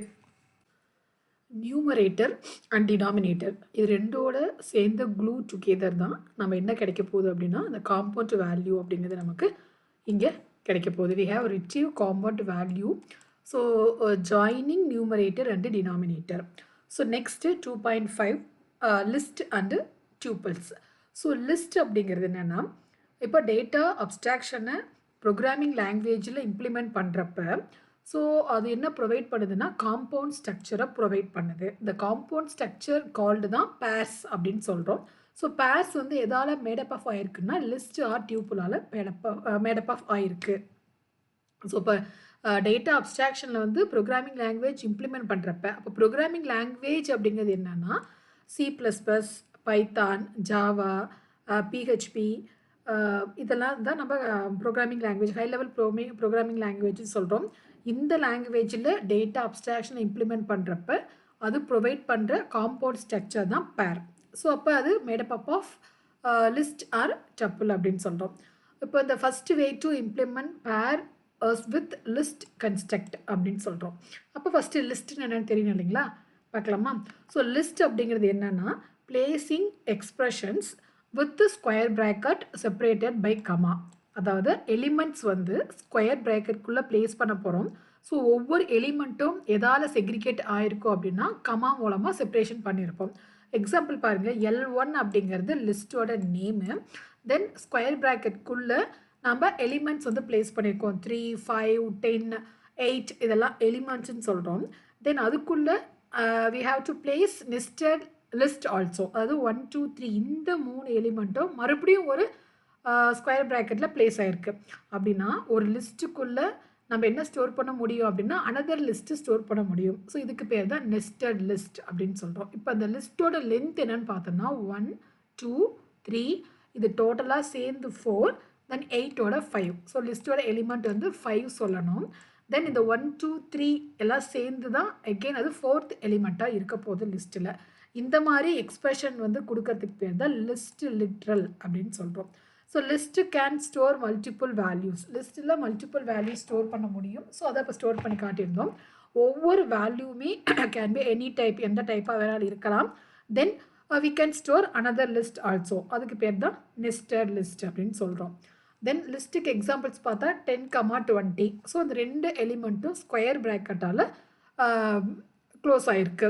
நியூமரேட்டர் அண்ட் டினாமினேட்டர் இது ரெண்டோட சேர்ந்த க்ளூ டுகெதர் தான் நம்ம என்ன கிடைக்க போகுது அப்படின்னா அந்த காம்பவுண்ட் வேல்யூ அப்படிங்கிறது நமக்கு இங்கே கிடைக்க போகுது. We have retrieve compound value. So joining numerator and denominator. So next 2.5 list and tuples. So list அப்படிங்கிறது என்னென்னா, இப்போ டேட்டா அப்ஸ்ட்ராக்ஷனை ப்ரோக்ராமிங் லாங்குவேஜில் இம்ப்ளிமெண்ட் பண்ணுறப்ப ஸோ அது என்ன ப்ரொவைட் பண்ணுதுன்னா காம்பவுண்ட் ஸ்ட்ரக்சரை ப்ரொவைட் பண்ணுது. இந்த காம்பவுண்ட் ஸ்ட்ரக்சர் கால்டு தான் பேர்ஸ் அப்படின்னு சொல்கிறோம். ஸோ பேர்ஸ் வந்து எதால் மேடப் ஆஃப் ஆயிருக்குன்னா லிஸ்ட் ஆர் டியூப்புளால் மேடப் ஆஃப் ஆயிருக்கு. ஸோ இப்போ டேட்டா அப்ஸ்ட்ராக்ஷனில் வந்து ப்ரோக்ராமிங் லாங்குவேஜ் இம்ப்ளிமெண்ட் பண்ணுறப்ப அப்போ ப்ரோக்ராமிங் லாங்குவேஜ் அப்படிங்கிறது என்னென்னா C++, பைத்தான், ஜாவா, பிஹெச்பி இதெல்லாம் தான் நம்ம programming language high level programming லாங்குவேஜ்னு சொல்கிறோம். இந்த லாங்குவேஜில் டேட்டா அப்ஸ்ட்ராக்ஷனை இம்ப்ளிமெண்ட் பண்ணுறப்ப அது ப்ரொவைட் பண்ணுற காம்பவுண்ட் ஸ்ட்ரக்சர் தான் பேர். ஸோ அப்போ அது made up up of list or tuple அப்படின்னு சொல்கிறோம். இப்போ இந்த first way to implement pair with list construct அப்படின்னு சொல்கிறோம். அப்போ ஃபஸ்ட்டு லிஸ்ட்னு என்னென்னு தெரியணும் இல்லைங்களா, பார்க்கலாமா? ஸோ லிஸ்ட் அப்படிங்கிறது என்னென்னா placing expressions with square bracket separated by comma. அதாவது எலிமெண்ட்ஸ் வந்து ஸ்கொயர் ப்ராக்கெட்குள்ளே பிளேஸ் பண்ண போகிறோம். ஸோ ஒவ்வொரு எலிமெண்ட்டும் எதால் செக்ரிகேட் ஆயிருக்கும் அப்படின்னா கமா மூலமாக செப்பரேஷன் பண்ணியிருப்போம். எக்ஸாம்பிள் பாருங்கள், L1 அப்படிங்கிறது லிஸ்ட்டோட நேமு. தென் ஸ்கொயர் ப்ராக்கெட்குள்ளே நம்ம எலிமெண்ட்ஸ் வந்து பிளேஸ் பண்ணியிருக்கோம். 3, 5, 10, 8 இதெல்லாம் எலிமெண்ட்ஸ்ன்னு சொல்கிறோம். தென் அதுக்குள்ளே we have to place nested list also. அதாவது 1, 2, 3 இந்த 3 எலிமெண்ட்டும் மறுபடியும் ஒரு ஸ்கொயர் ப்ராக்கெட்டில் பிளேஸ் ஆகிருக்கு. அப்படின்னா ஒரு லிஸ்ட்டுக்குள்ளே நம்ம என்ன ஸ்டோர் பண்ண முடியும் அப்படின்னா அனதர் லிஸ்ட்டு ஸ்டோர் பண்ண முடியும். ஸோ இதுக்கு பேர் தான் நெஸ்டட் லிஸ்ட் அப்படின்னு சொல்கிறோம். இப்போ அந்த லிஸ்ட்டோட லென்த் என்னன்னு பார்த்தோம்னா 1, 2, 3 இது டோட்டலாக சேர்ந்து 4, தென் 8ஓட 5. ஸோ லிஸ்ட்டோட எலிமெண்ட் வந்து 5 சொல்லணும். தென் இந்த 1, 2, 3 எல்லாம் சேர்ந்து தான் அகெயின் அது 4th எலிமெண்ட்டாக இருக்க போகுது லிஸ்ட்டில். இந்த மாதிரி எக்ஸ்பிரஷன் வந்து கொடுக்கறதுக்கு பேர் தான் லிஸ்ட் லிட்ரல் அப்படின்னு சொல்கிறோம். So list can store multiple values. லிஸ்ட்டில் மல்டிபிள் வேல்யூஸ் ஸ்டோர் பண்ண முடியும். ஸோ அதை இப்போ ஸ்டோர் பண்ணி காட்டியிருந்தோம். ஒவ்வொரு வேல்யூமே கேன் பி எனி டைப், எந்த டைப்பாக வேணாலும் இருக்கலாம். தென் we can store another list also. அதுக்கு பேர் தான் nested list அப்படின்னு சொல்கிறோம். தென் லிஸ்ட்டுக்கு எக்ஸாம்பிள்ஸ் பார்த்தா 10, 20. ஸோ அந்த 2 எலிமெண்ட்டும் ஸ்கொயர் ப்ராக்கெட்டால் க்ளோஸ் ஆகிருக்கு.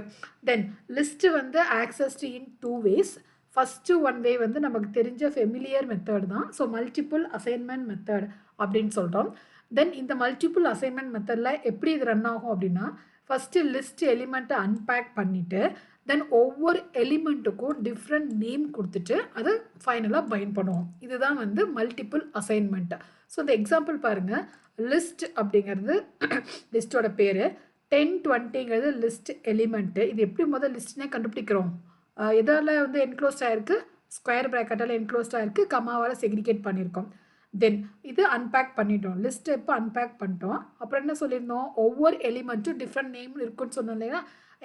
தென் லிஸ்ட்டு வந்து ஆக்சஸ்டு இன் 2 ways. ஃபஸ்ட்டு 1 way வந்து நமக்கு தெரிஞ்ச ஃபெமிலியர் மெத்தட் தான். ஸோ மல்டிபிள் அசைன்மெண்ட் மெத்தட் அப்படின்னு சொல்கிறோம். தென் இந்த மல்டிபிள் அசைன்மெண்ட் மெத்தடில் எப்படி இது ரன் ஆகும் அப்படின்னா ஃபஸ்ட்டு லிஸ்ட் எலிமெண்ட்டை அன்பேக் பண்ணிவிட்டு தென் ஒவ்வொரு எலிமெண்ட்டுக்கும் டிஃப்ரெண்ட் நேம் கொடுத்துட்டு அதை ஃபைனலாக பைண்ட் பண்ணுவோம். இதுதான் வந்து மல்டிபிள் அசைன்மெண்ட். ஸோ இந்த எக்ஸாம்பிள் பாருங்கள், லிஸ்ட் அப்படிங்கிறது லிஸ்ட்டோட பேர், 10, 20ங்கிறது லிஸ்ட் எலிமெண்ட்டு. இது எப்படி முதல் லிஸ்ட்னே கண்டுபிடிக்கிறோம், எதால் வந்து என்க்ளோஸ்ட் ஆகிருக்கு, ஸ்கொயர் ப்ராக்கெட்டால் என்க்ளோஸ்ட் ஆகிருக்கு, கமாவால் செக்ரிகேட் பண்ணியிருக்கோம். தென் இது அன்பேக் பண்ணிட்டோம். லிஸ்ட்டை இப்போ அன்பேக் பண்ணிட்டோம். அப்புறம் என்ன சொல்லியிருந்தோம், ஒவ்வொரு எலிமெண்ட்டும் டிஃப்ரெண்ட் நேம் இருக்குன்னு சொன்னோம் இல்லையா.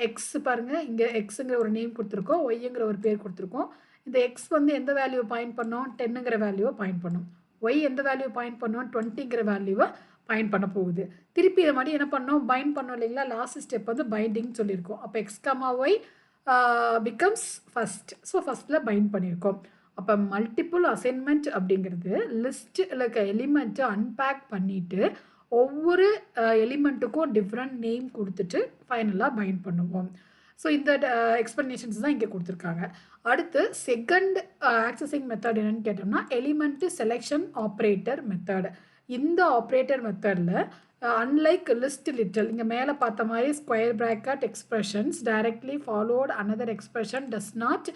எக்ஸ் பாருங்கள், இங்கே எக்ஸுங்கிற ஒரு நேம் கொடுத்துருக்கோம், ஒய்ங்கிற ஒரு பேர் கொடுத்துருக்கோம். இந்த எக்ஸ் வந்து எந்த வேல்யூவை பாயிண்ட் பண்ணோம், 10ங்கிற வேல்யூவை பாயிண்ட் பண்ணோம். ஒய் எந்த வேல்யூவை பாயிண்ட் பண்ணோம், 20ங்கிற வேல்யூவை பாயிண்ட் பண்ண போகுது. திருப்பி இதை மாதிரி என்ன பண்ணோம், பைண்ட் பண்ணோம் இல்லைங்களா. லாஸ்ட் ஸ்டெப் வந்து பைண்டிங் சொல்லியிருக்கோம். அப்போ x comma y becomes first. So ஃபஸ்ட்டில் பைண்ட் பண்ணியிருக்கோம். அப்போ மல்டிபிள் அசைன்மெண்ட் அப்படிங்கிறது லிஸ்ட்டில் இருக்க எலிமெண்ட்டை அன்பேக் பண்ணிவிட்டு ஒவ்வொரு எலிமெண்ட்டுக்கும் டிஃப்ரெண்ட் நேம் கொடுத்துட்டு ஃபைனலாக பைண்ட் பண்ணுவோம். ஸோ இந்த எக்ஸ்ப்ளனேஷன்ஸ் தான் இங்கே கொடுத்துருக்காங்க. அடுத்து செகண்ட் ஆக்சஸிங் மெத்தட் என்னென்னு கேட்டோம்னா எலிமெண்ட்டு செலெக்ஷன் ஆப்ரேட்டர் மெத்தட். இந்த ஆப்ரேட்டர் மெத்தடில் அன்லைக் லிஸ்ட் லிட்டல் இங்கே மேலே பார்த்த மாதிரி square bracket expressions directly followed another expression does not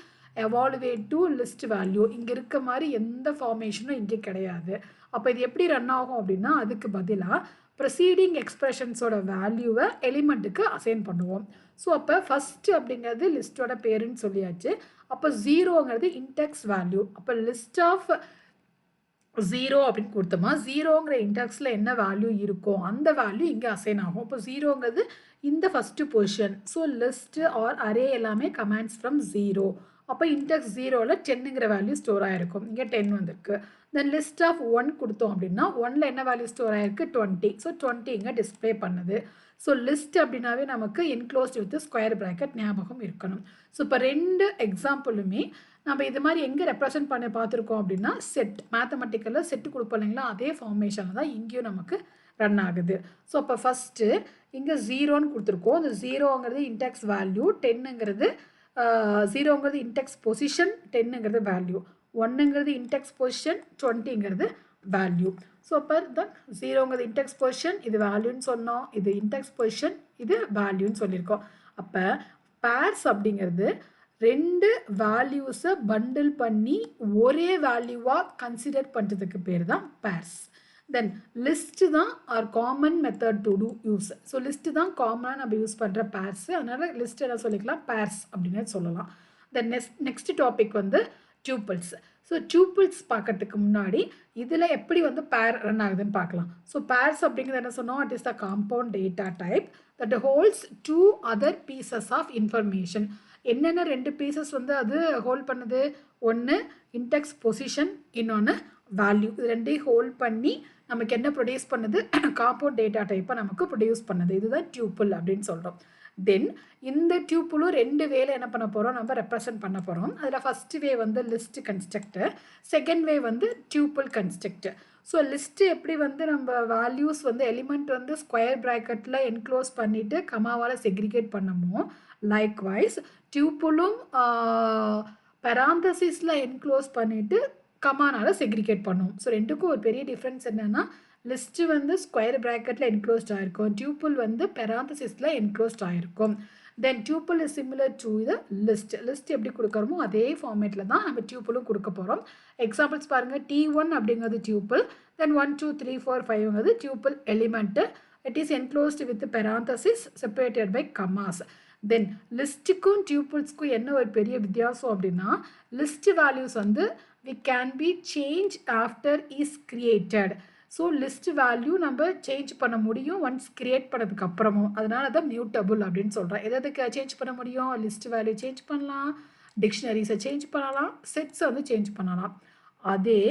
evaluate to list value. இங்கே இருக்க மாதிரி எந்த ஃபார்மேஷனும் இங்கே கிடையாது. அப்போ இது எப்படி ரன் ஆகும் அப்படின்னா அதுக்கு பதிலாக ப்ரொசீடிங் எக்ஸ்பிரஷன்ஸோட வேல்யூவை எலிமெண்ட்டுக்கு அசைன் பண்ணுவோம். ஸோ அப்போ ஃபஸ்ட்டு அப்படிங்கிறது லிஸ்ட்டோட பேருன்னு சொல்லியாச்சு. அப்போ 0ங்கிறது இன்டெக்ஸ் வேல்யூ. அப்போ லிஸ்ட் ஆஃப் 0 அப்படின்னு கொடுத்தோமா 0ங்கிற இன்டெக்ஸில் என்ன வேல்யூ இருக்கோ அந்த வேல்யூ இங்கே அசைன் ஆகும். இப்போ 0ங்கிறது இந்த first position. So list or array எல்லாமே கமாண்ட்ஸ் ஃப்ரம் 0. அப்போ இன்டெக்ஸ் 0ல் 10ங்கிற வேல்யூ ஸ்டோர் ஆகிருக்கும். இங்கே 10 வந்திருக்கு. தென் லிஸ்ட் ஆஃப் 1 கொடுத்தோம் அப்படின்னா 1ல் என்ன வேல்யூ ஸ்டோர் ஆகிருக்கு, 20. ஸோ 20 இங்கே டிஸ்பிளே பண்ணுது. ஸோ லிஸ்ட் அப்படின்னாவே நமக்கு என்க்ளோஸ்ட் வித் ஸ்கொயர் ப்ராக்கெட் ஞாபகம் இருக்கணும். ஸோ இப்போ 2 எக்ஸாம்பிளுமே நம்ம இது மாதிரி எங்கே ரெப்ரசன்ட் பண்ண பார்த்துருக்கோம் அப்படின்னா செட், மேத்தமெட்டிக்கலில் செட்டு கொடுப்போம் இல்லைங்களா, அதே ஃபார்மேஷனில் தான் இங்கேயும் நமக்கு ரன் ஆகுது. ஸோ அப்போ ஃபஸ்ட்டு இங்கே 0ன்னு கொடுத்துருக்கோம். அந்த 0ங்கிறது இன்டெக்ஸ் வேல்யூ, 10ங்கிறது 0ங்கிறது இன்டெக்ஸ் பொசிஷன், 10ங்கிறது வேல்யூ, 1ங்கிறது இன்டெக்ஸ் பொசிஷன், 20ங்கிறது வேல்யூ. ஸோ அப்போ தான் 0ங்கிறது இன்டெக்ஸ் பொசிஷன், இது வேல்யூன்னு சொன்னோம், இது இன்டெக்ஸ் பொசிஷன், இது வேல்யூன்னு சொல்லியிருக்கோம். அப்போ பேர்ஸ் அப்படிங்கிறது ரெண்டு வேல்யூஸை பண்டில் பண்ணி ஒரே வேல்யூவாக கன்சிடர் பண்ணுறதுக்கு பேர் தான் பேர்ஸ். தென் லிஸ்ட்டு தான் are common method to do use. So list தான் காமனாக நம்ம யூஸ் பண்ணுற பேர்ஸ். அதனால் லிஸ்ட் என்ன சொல்லிக்கலாம், பேர்ஸ் அப்படின்னு சொல்லலாம். தென் நெக்ஸ்ட் டாபிக் வந்து டியூப்பிள்ஸ். ஸோ டியூப்பிள்ஸ் பார்க்கறதுக்கு முன்னாடி இதில் எப்படி வந்து பேர் ரன் ஆகுதுன்னு பார்க்கலாம். ஸோ பேர்ஸ் அப்படிங்கிறது என்ன சொன்னோம், it is the compound data type that holds 2 other pieces of information. என்னென்ன 2 பீசஸ் வந்து அது ஹோல்ட் பண்ணுது, ஒன்று இன்டெக்ஸ் பொசிஷன், இன்னொன்று வேல்யூ. இது ரெண்டையும் ஹோல்ட் பண்ணி நமக்கு என்ன ப்ரொடியூஸ் பண்ணுது, காம்பவுண்ட் டேட்டா டைப்பை நமக்கு ப்ரொடியூஸ் பண்ணுது. இதுதான் டியூப்பிள் அப்படின்னு சொல்கிறோம். தென் இந்த டியூப்பிளும் 2 வேலை என்ன பண்ண போகிறோம், நம்ம ரெப்ரசன்ட் பண்ண போகிறோம். அதில் ஃபஸ்ட் வே வந்து லிஸ்ட் கன்ஸ்ட்ரக்டர், செகண்ட் வே வந்து டியூப்பிள் கன்ஸ்ட்ரக்டர். ஸோ லிஸ்ட்டு எப்படி வந்து நம்ம வேல்யூஸ் வந்து எலிமெண்ட் வந்து ஸ்கொயர் ப்ராக்கெட்டில் என்க்ளோஸ் பண்ணிவிட்டு கமாவால் செக்ரிகேட் பண்ணமோ, லைக்வைஸ் டியூப்பிளும் பெராந்தசிஸில் என்க்ளோஸ் பண்ணிவிட்டு கமானால் செக்ரிகேட் பண்ணுவோம். ஸோ ரெண்டுக்கும் ஒரு பெரிய டிஃப்ரென்ஸ் என்னென்னா, லிஸ்ட்டு வந்து ஸ்கொயர் ப்ராக்கெட்டில் என்க்ளோஸ்ட் ஆகிருக்கும், டியூப்பிள் வந்து பெராந்தசிஸில் என்க்ளோஸ்ட் ஆகிருக்கும். Then tuple is similar to the list. List எப்படி கொடுக்குறோமோ அதே ஃபார்மேட்டில் தான் நம்ம டியூப்பிளும் கொடுக்க போகிறோம். எக்ஸாம்பிள்ஸ் பாருங்கள், T1 அப்படிங்கிறது டியூப்பிள், தென் 1 2 3 4 5ங்கிறது tuple element. It is enclosed with parenthesis separated by commas. Then லிஸ்ட்டுக்கும் டியூப்பிள்ஸ்க்கும் என்ன ஒரு பெரிய வித்தியாசம் அப்படின்னா, லிஸ்ட் வேல்யூஸ் வந்து we can be changed after is created. So list value நம்ம சேஞ்ச் பண்ண முடியும் ஒன்ஸ் கிரியேட் பண்ணதுக்கு அப்புறமும். அதனால தான் மியூட்டபுள் அப்படின்னு சொல்கிறேன். எதுக்கு சேஞ்ச் பண்ண முடியும், லிஸ்ட் வேல்யூ சேஞ்ச் பண்ணலாம், டிக்ஷனரிஸை சேஞ்ச் பண்ணலாம், செட்ஸை வந்து சேஞ்ச் பண்ணலாம். அதே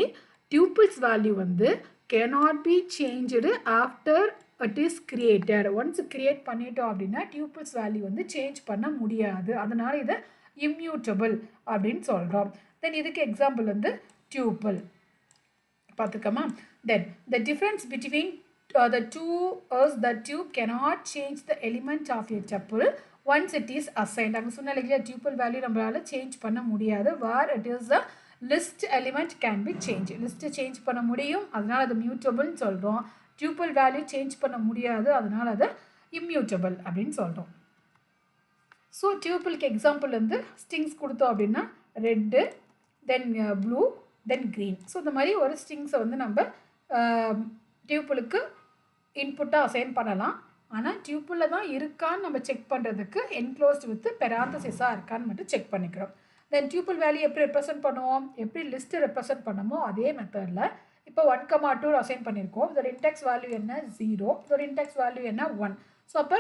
டியூப்பிள்ஸ் வேல்யூ வந்து cannot be change after it is created. Once create பண்ணிட்டோம் அப்படின்னா டியூப்பிள்ஸ் வேல்யூ வந்து சேஞ்ச் பண்ண முடியாது. அதனால இதை இம்மியூட்டபிள் அப்படின்னு சொல்கிறோம். தென் இதுக்கு எக்ஸாம்பிள் வந்து டியூப்பிள் பார்த்துக்கோமா. Then the difference between the two is that tube cannot change the element of a tuple once it is assigned. அங்கே சொன்ன இல்லையா, டியூப்பிள் வேல்யூ நம்மளால் சேஞ்ச் பண்ண முடியாது. Where it is the list element can be change. List change பண்ண முடியும், அதனால் அது மியூட்டபிள்னு சொல்கிறோம். டியூப்பிள் வேல்யூ சேஞ்ச் பண்ண முடியாது, அதனால் அதை இம்மியூட்டபிள் அப்படின்னு சொல்கிறோம். ஸோ டியூப்பிளுக்கு எக்ஸாம்பிள் வந்து ஸ்ட்ரிங்ஸ் கொடுத்தோம் அப்படின்னா ரெட்டு, தென் ப்ளூ, தென் க்ரீன். ஸோ இந்த மாதிரி ஒரு ஸ்ட்ரிங்ஸை வந்து நம்ம டியூப்பிளுக்கு இன்புட்டாக அசைன் பண்ணலாம். ஆனால் டியூப்பிளில் தான் இருக்கான்னு நம்ம செக் பண்ணுறதுக்கு என்க்ளோஸ்ட் வித் பெராந்தசிஸாக இருக்கான்னு மட்டும் செக் பண்ணிக்கிறோம். தென் டியூப்பிள் வேல்யூ எப்படி ரெப்ரசென்ட் பண்ணுவோம், எப்படி லிஸ்ட்டு ரெப்ரசென்ட் பண்ணமோ அதே மெத்தடில் இப்போ 1,2 அசைன் பண்ணியிருக்கோம். இதோட இன்டெக்ஸ் வேல்யூ என்ன 0, இதோட இன்டெக்ஸ் வேல்யூ என்ன 1. ஸோ அப்போ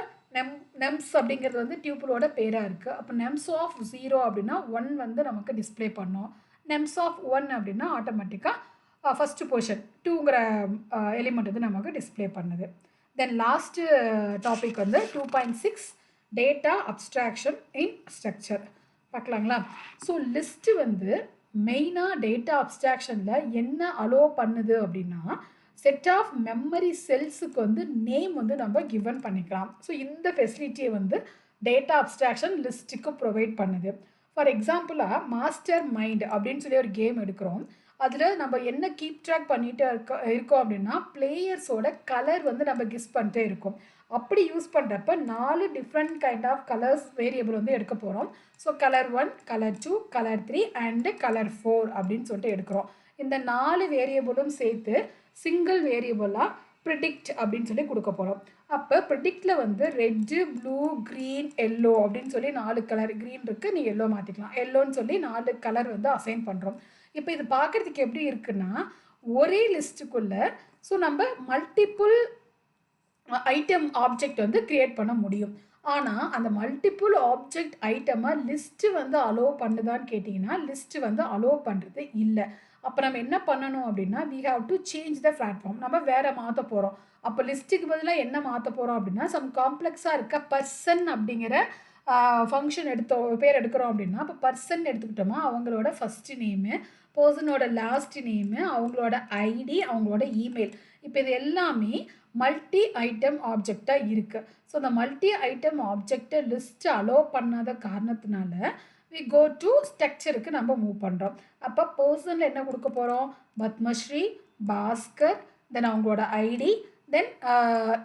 நெம்ஸ் அப்படிங்கிறது வந்து டியூப்பிளோட பேராக இருக்குது. அப்போ நெம்ஸ் ஆஃப் 0 அப்படின்னா 1 வந்து நமக்கு டிஸ்பிளே பண்ணோம். நெம்ஸ் ஆஃப் 1 அப்படின்னா ஆட்டோமேட்டிக்காக ஃபஸ்ட்டு பொசிஷன் 2ங்கிற எலிமெண்ட் வந்து நமக்கு டிஸ்பிளே பண்ணுது. தென் லாஸ்ட்டு டாபிக் வந்து 2.6 டேட்டா அப்ஸ்ட்ராக்ஷன் இன் ஸ்ட்ரக்சர் பார்க்கலாங்களா. ஸோ லிஸ்ட்டு வந்து மெயினாக டேட்டா அப்ஸ்ட்ராக்ஷனில் என்ன அலோ பண்ணுது அப்படின்னா, செட் ஆஃப் மெமரி செல்ஸுக்கு வந்து நேம் வந்து நம்ம கிவன் பண்ணிக்கலாம். ஸோ இந்த ஃபெசிலிட்டியை வந்து டேட்டா அப்ஸ்ட்ராக்ஷன் லிஸ்ட்டுக்கு ப்ரொவைட் பண்ணுது. ஃபார் எக்ஸாம்பிளாக மாஸ்டர் மைண்ட் அப்படின்னு சொல்லி ஒரு கேம் எடுக்கிறோம். அதில் நம்ம என்ன கீப் ட்ராக் பண்ணிகிட்டே இருக்கோம் அப்படின்னா, பிளேயர்ஸோட கலர் வந்து நம்ம கெஸ் பண்ணிட்டே இருக்கோம். அப்படி யூஸ் பண்ணுறப்ப 4 different kind of colours variable வந்து எடுக்க போகிறோம். So colour 1, colour 2, colour 3 and colour 4 அப்படின்னு சொல்லிட்டு எடுக்கிறோம். இந்த 4 வேரியபிளும் சேர்த்து சிங்கிள் வேரியபிளாக ப்ரிடிக்ட் அப்படின்னு சொல்லி கொடுக்க போகிறோம். அப்போ ப்ரிடிக்டில் வந்து ரெட்டு, ப்ளூ, க்ரீன், எல்லோ அப்படின்னு சொல்லி 4 கலர், க்ரீன் இருக்குது, நீ எல்லோ மாற்றிக்கலாம், எல்லோன்னு சொல்லி 4 கலர் வந்து அசைன் பண்ணுறோம். இப்போ இது பார்க்குறதுக்கு எப்படி இருக்குன்னா, ஒரே லிஸ்ட்டுக்குள்ளே ஸோ நம்ம மல்டிப்புள் ஐட்டம் ஆப்ஜெக்ட் வந்து க்ரியேட் பண்ண முடியும். ஆனால் அந்த மல்டிப்புள் ஆப்ஜெக்ட் ஐட்டமை லிஸ்ட்டு வந்து அலோவ் பண்ணுதான்னு கேட்டிங்கன்னா, லிஸ்ட்டு வந்து அலோவ் பண்ணுறது இல்லை. அப்போ நம்ம என்ன பண்ணணும் அப்படின்னா, we have to change the platform. நம்ம வேறு மாற்ற போகிறோம். அப்போ லிஸ்ட்டுக்கு பதிலாக என்ன மாற்ற போகிறோம் அப்படின்னா, சம் காம்ப்ளெக்ஸாக இருக்க பர்சன் அப்படிங்கிற ஃபங்க்ஷன் பேர் எடுக்கிறோம் அப்படின்னா, இப்போ பர்சன் எடுத்துக்கிட்டோமா, அவங்களோட ஃபஸ்ட்டு நேமு, பர்சனோட லாஸ்ட் நேமு, அவங்களோட ஐடி, அவங்களோட இமெயில், இப்போ இது எல்லாமே மல்டி ஐட்டம் ஆப்ஜெக்டாக இருக்குது. ஸோ இந்த மல்டி ஐட்டம் ஆப்ஜெக்டை லிஸ்ட்டு அலோவ் பண்ணாத காரணத்தினால we go to ஸ்ட்ரக்சருக்கு நம்ம மூவ் பண்ணுறோம். அப்போ பர்சனில் என்ன கொடுக்க போகிறோம், பத்மஸ்ரீ, பாஸ்கர், தென் அவங்களோட ஐடி, தென்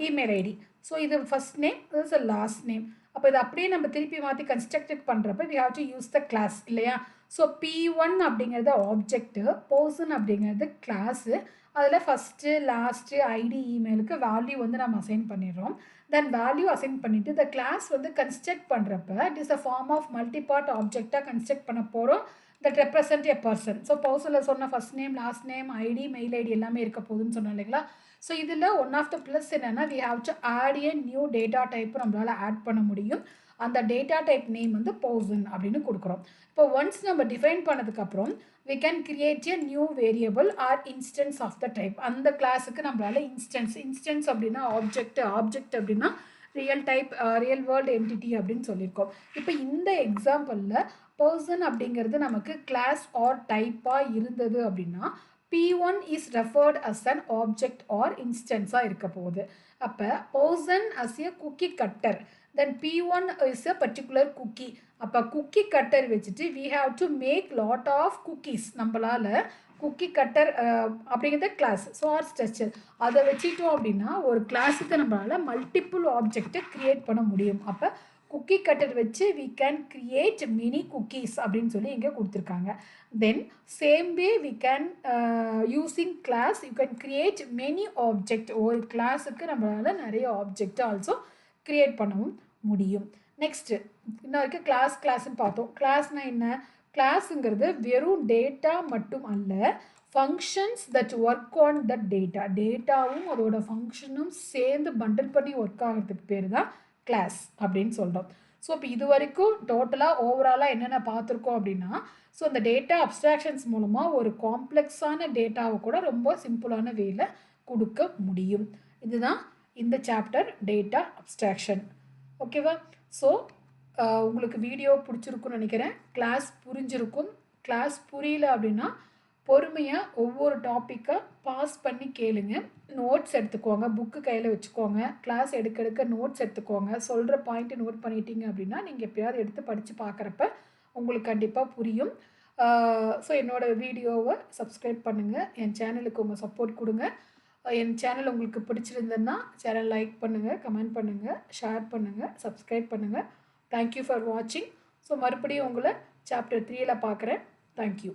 இமெயில் ஐடி. ஸோ இது ஃபஸ்ட் நேம், இது லாஸ்ட் நேம். அப்போ இது அப்படியே நம்ம திருப்பி மாற்றி கன்ஸ்ட்ரக்ட் பண்ணுறப்ப we have to use the class இல்லையா? ஸோ P1 அப்படிங்கிறது ஆப்ஜெக்ட்டு, பர்சன் அப்படிங்கிறது கிளாஸு. அதில் ஃபஸ்ட்டு லாஸ்ட்டு ஐடி இமெயிலுக்கு வேல்யூ வந்து நம்ம அசைன் பண்ணிடுறோம். தென் வேல்யூ அசைன் பண்ணிவிட்டு இந்த கிளாஸ் வந்து கன்ஸ்ட்ரக்ட் பண்ணுறப்ப it is a form of multipart ஆப்ஜெக்டாக கன்ஸ்ட்ரக்ட் பண்ண போகிறோம் that represent a person. So பர்சனில் சொன்ன first name last name ID mail ID எல்லாமே இருக்க போகுதுன்னு சொன்னோம் இல்லைங்களா? ஸோ இதில் ஒன் ஆஃப் த ப்ளஸ் என்னென்னா we have to add a new data type நம்மளால் ஆட் பண்ண முடியும். அந்த டேட்டா டைப் நேம் வந்து பர்சன் அப்படின்னு கொடுக்குறோம். இப்போ ஒன்ஸ் நம்ம டிஃபைன் பண்ணதுக்கப்புறம் we can create a new variable or instance of the type. அந்த கிளாஸுக்கு நம்மளால இன்ஸ்டன்ஸ் அப்படின்னா ஆப்ஜெக்ட் அப்படின்னா real type real world entity அப்படின்னு சொல்லியிருக்கோம். இப்போ இந்த எக்ஸாம்பிளில் பர்சன் அப்படிங்கிறது நமக்கு கிளாஸ் ஆர் டைப்பாக இருந்தது அப்படின்னா P1 is referred as an object or instance இருக்க போகுது. அப்போ person as a cookie cutter, then P1 is a particular cookie. அப்போ cookie cutter வச்சுட்டு we have to make lot of cookies. நம்மளால் cookie cutter அப்படிங்கிறத கிளாஸ் ஸோ ஆர் ஸ்ட்ரக்சர் அதை வச்சுட்டோம் அப்படின்னா ஒரு கிளாஸுக்கு நம்மளால் மல்டிப்புள் ஆப்ஜெக்டை க்ரியேட் பண்ண முடியும். அப்போ குக்கி கட்டர் வச்சு we can create many cookies அப்படின்னு சொல்லி இங்கே கொடுத்துருக்காங்க. Then same way we can using class you can create many object. ஒரு கிளாஸுக்கு நம்மளால் நிறைய ஆப்ஜெக்ட் ஆல்சோ க்ரியேட் பண்ணவும் முடியும். நெக்ஸ்ட்டு இன்னும் வரைக்கும் கிளாஸ்ன்னு பார்த்தோம். கிளாஸ்னால் என்ன? கிளாஸுங்கிறது வெறும் டேட்டா மட்டும் அல்ல, functions that work on that டேட்டாவும் அதோட ஃபங்க்ஷனும் சேர்ந்து பண்டில் பண்ணி ஒர்க் ஆகிறதுக்கு பேர் தான் கிளாஸ் அப்படின்னு சொல்கிறோம். ஸோ இப்போ இது வரைக்கும் டோட்டலாக ஓவராலாக என்னென்ன பார்த்துருக்கோம் அப்படின்னா, ஸோ இந்த டேட்டா அப்ஸ்ட்ராக்ஷன்ஸ் மூலமாக ஒரு காம்ப்ளெக்ஸான டேட்டாவை கூட ரொம்ப சிம்பிளான வேயில் கொடுக்க முடியும். இதுதான் இந்த சாப்டர் டேட்டா அப்ஸ்ட்ராக்ஷன். ஓகேவா? ஸோ உங்களுக்கு வீடியோ பிடிச்சிருக்குன்னு நினைக்கிறேன். கிளாஸ் புரிஞ்சிருக்கும். கிளாஸ் புரியல அப்படின்னா பொறுமையாக ஒவ்வொரு டாப்பிக்காக பாஸ் பண்ணி கேளுங்க. நோட்ஸ் எடுத்துக்கோங்க, புக்கு கையில் வச்சுக்கோங்க. கிளாஸ் எடுக்க நோட்ஸ் எடுத்துக்கோங்க. சொல்கிற பாயிண்ட்டு நோட் பண்ணிட்டீங்க அப்படின்னா நீங்கள் எப்போயாவது எடுத்து படித்து பார்க்குறப்ப உங்களுக்கு கண்டிப்பாக புரியும். ஸோ என்னோடய வீடியோவை சப்ஸ்கிரைப் பண்ணுங்கள். என் சேனலுக்கு உங்கள் சப்போர்ட் கொடுங்க. என் சேனல் உங்களுக்கு பிடிச்சிருந்ததுன்னா சேனல் லைக் பண்ணுங்கள், கமெண்ட் பண்ணுங்கள், ஷேர் பண்ணுங்கள், சப்ஸ்கிரைப் பண்ணுங்கள். தேங்க்யூ ஃபார் வாட்சிங். ஸோ மறுபடியும் உங்களை சாப்டர் 3ல் பார்க்குறேன். தேங்க்யூ.